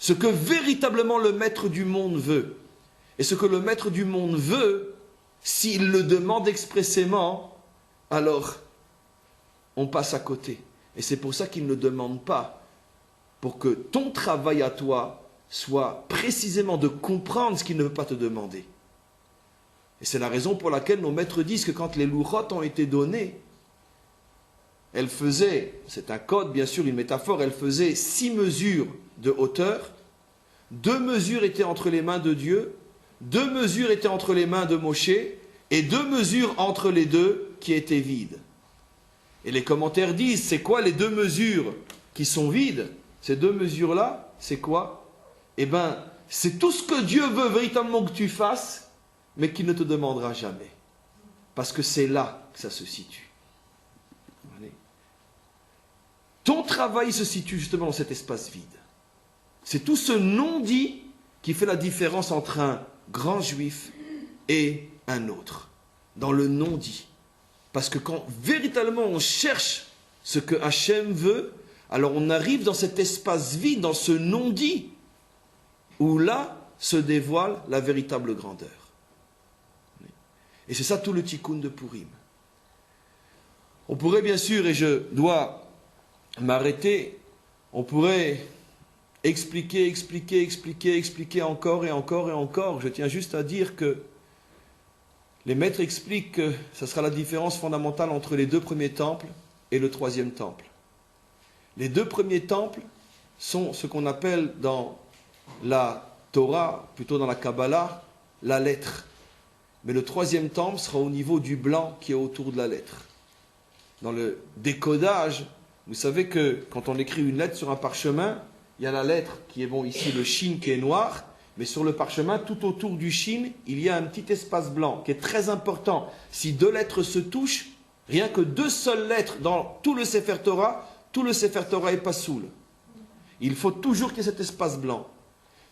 ce que véritablement le maître du monde veut. Et ce que le maître du monde veut, s'il le demande expressément, alors on passe à côté. Et c'est pour ça qu'il ne demande pas, pour que ton travail à toi soit précisément de comprendre ce qu'il ne veut pas te demander. Et c'est la raison pour laquelle nos maîtres disent que quand les louchot ont été donnés, elles faisaient, c'est un code bien sûr, une métaphore, elles faisaient 6 mesures de hauteur, 2 mesures étaient entre les mains de Dieu, 2 mesures étaient entre les mains de Moshe, et 2 mesures entre les deux qui étaient vides. Et les commentaires disent, c'est quoi les 2 mesures qui sont vides? Ces 2 mesures-là, c'est quoi? Eh bien, c'est tout ce que Dieu veut véritablement que tu fasses, mais qu'il ne te demandera jamais. Parce que c'est là que ça se situe. Allez. Ton travail se situe justement dans cet espace vide. C'est tout ce non-dit qui fait la différence entre un grand juif et un autre. Dans le non-dit. Parce que quand véritablement on cherche ce que Hachem veut, alors on arrive dans cet espace vide, dans ce non-dit. où là se dévoile la véritable grandeur. Et c'est ça tout le tikkun de Purim. On pourrait bien sûr, et je dois m'arrêter, on pourrait expliquer encore et encore et encore. Je tiens juste à dire que les maîtres expliquent que ce sera la différence fondamentale entre les deux premiers temples et le troisième temple. Les deux premiers temples sont ce qu'on appelle dans la Torah, plutôt dans la Kabbalah, la lettre. Mais le troisième temple sera au niveau du blanc qui est autour de la lettre. Dans le décodage, vous savez que quand on écrit une lettre sur un parchemin, il y a la lettre qui est, ici le shin qui est noir, mais sur le parchemin, tout autour du shin, il y a un petit espace blanc qui est très important. Si deux lettres se touchent, rien que deux seules lettres dans tout le Sefer Torah est pas soul. Il faut toujours qu'il y ait cet espace blanc.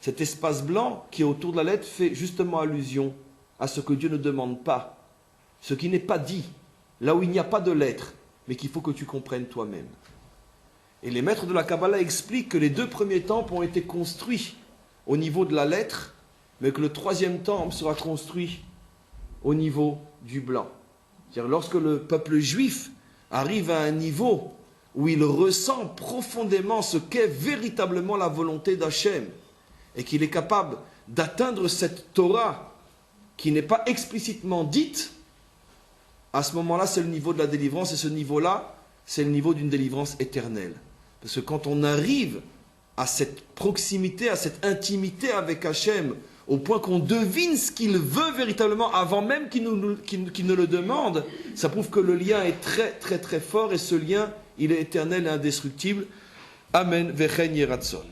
Cet espace blanc qui est autour de la lettre fait justement allusion à ce que Dieu ne demande pas, ce qui n'est pas dit, là où il n'y a pas de lettre, mais qu'il faut que tu comprennes toi-même. Et les maîtres de la Kabbalah expliquent que les deux premiers temples ont été construits au niveau de la lettre, mais que le troisième temple sera construit au niveau du blanc. C'est-à-dire lorsque le peuple juif arrive à un niveau où il ressent profondément ce qu'est véritablement la volonté d'Hachem, et qu'il est capable d'atteindre cette Torah qui n'est pas explicitement dite, à ce moment-là, c'est le niveau de la délivrance, et ce niveau-là, c'est le niveau d'une délivrance éternelle. Parce que quand on arrive à cette proximité, à cette intimité avec Hachem, au point qu'on devine ce qu'il veut véritablement, avant même qu'il ne le demande, ça prouve que le lien est très très très fort, et ce lien, il est éternel et indestructible. Amen. Vechen Yeratzon.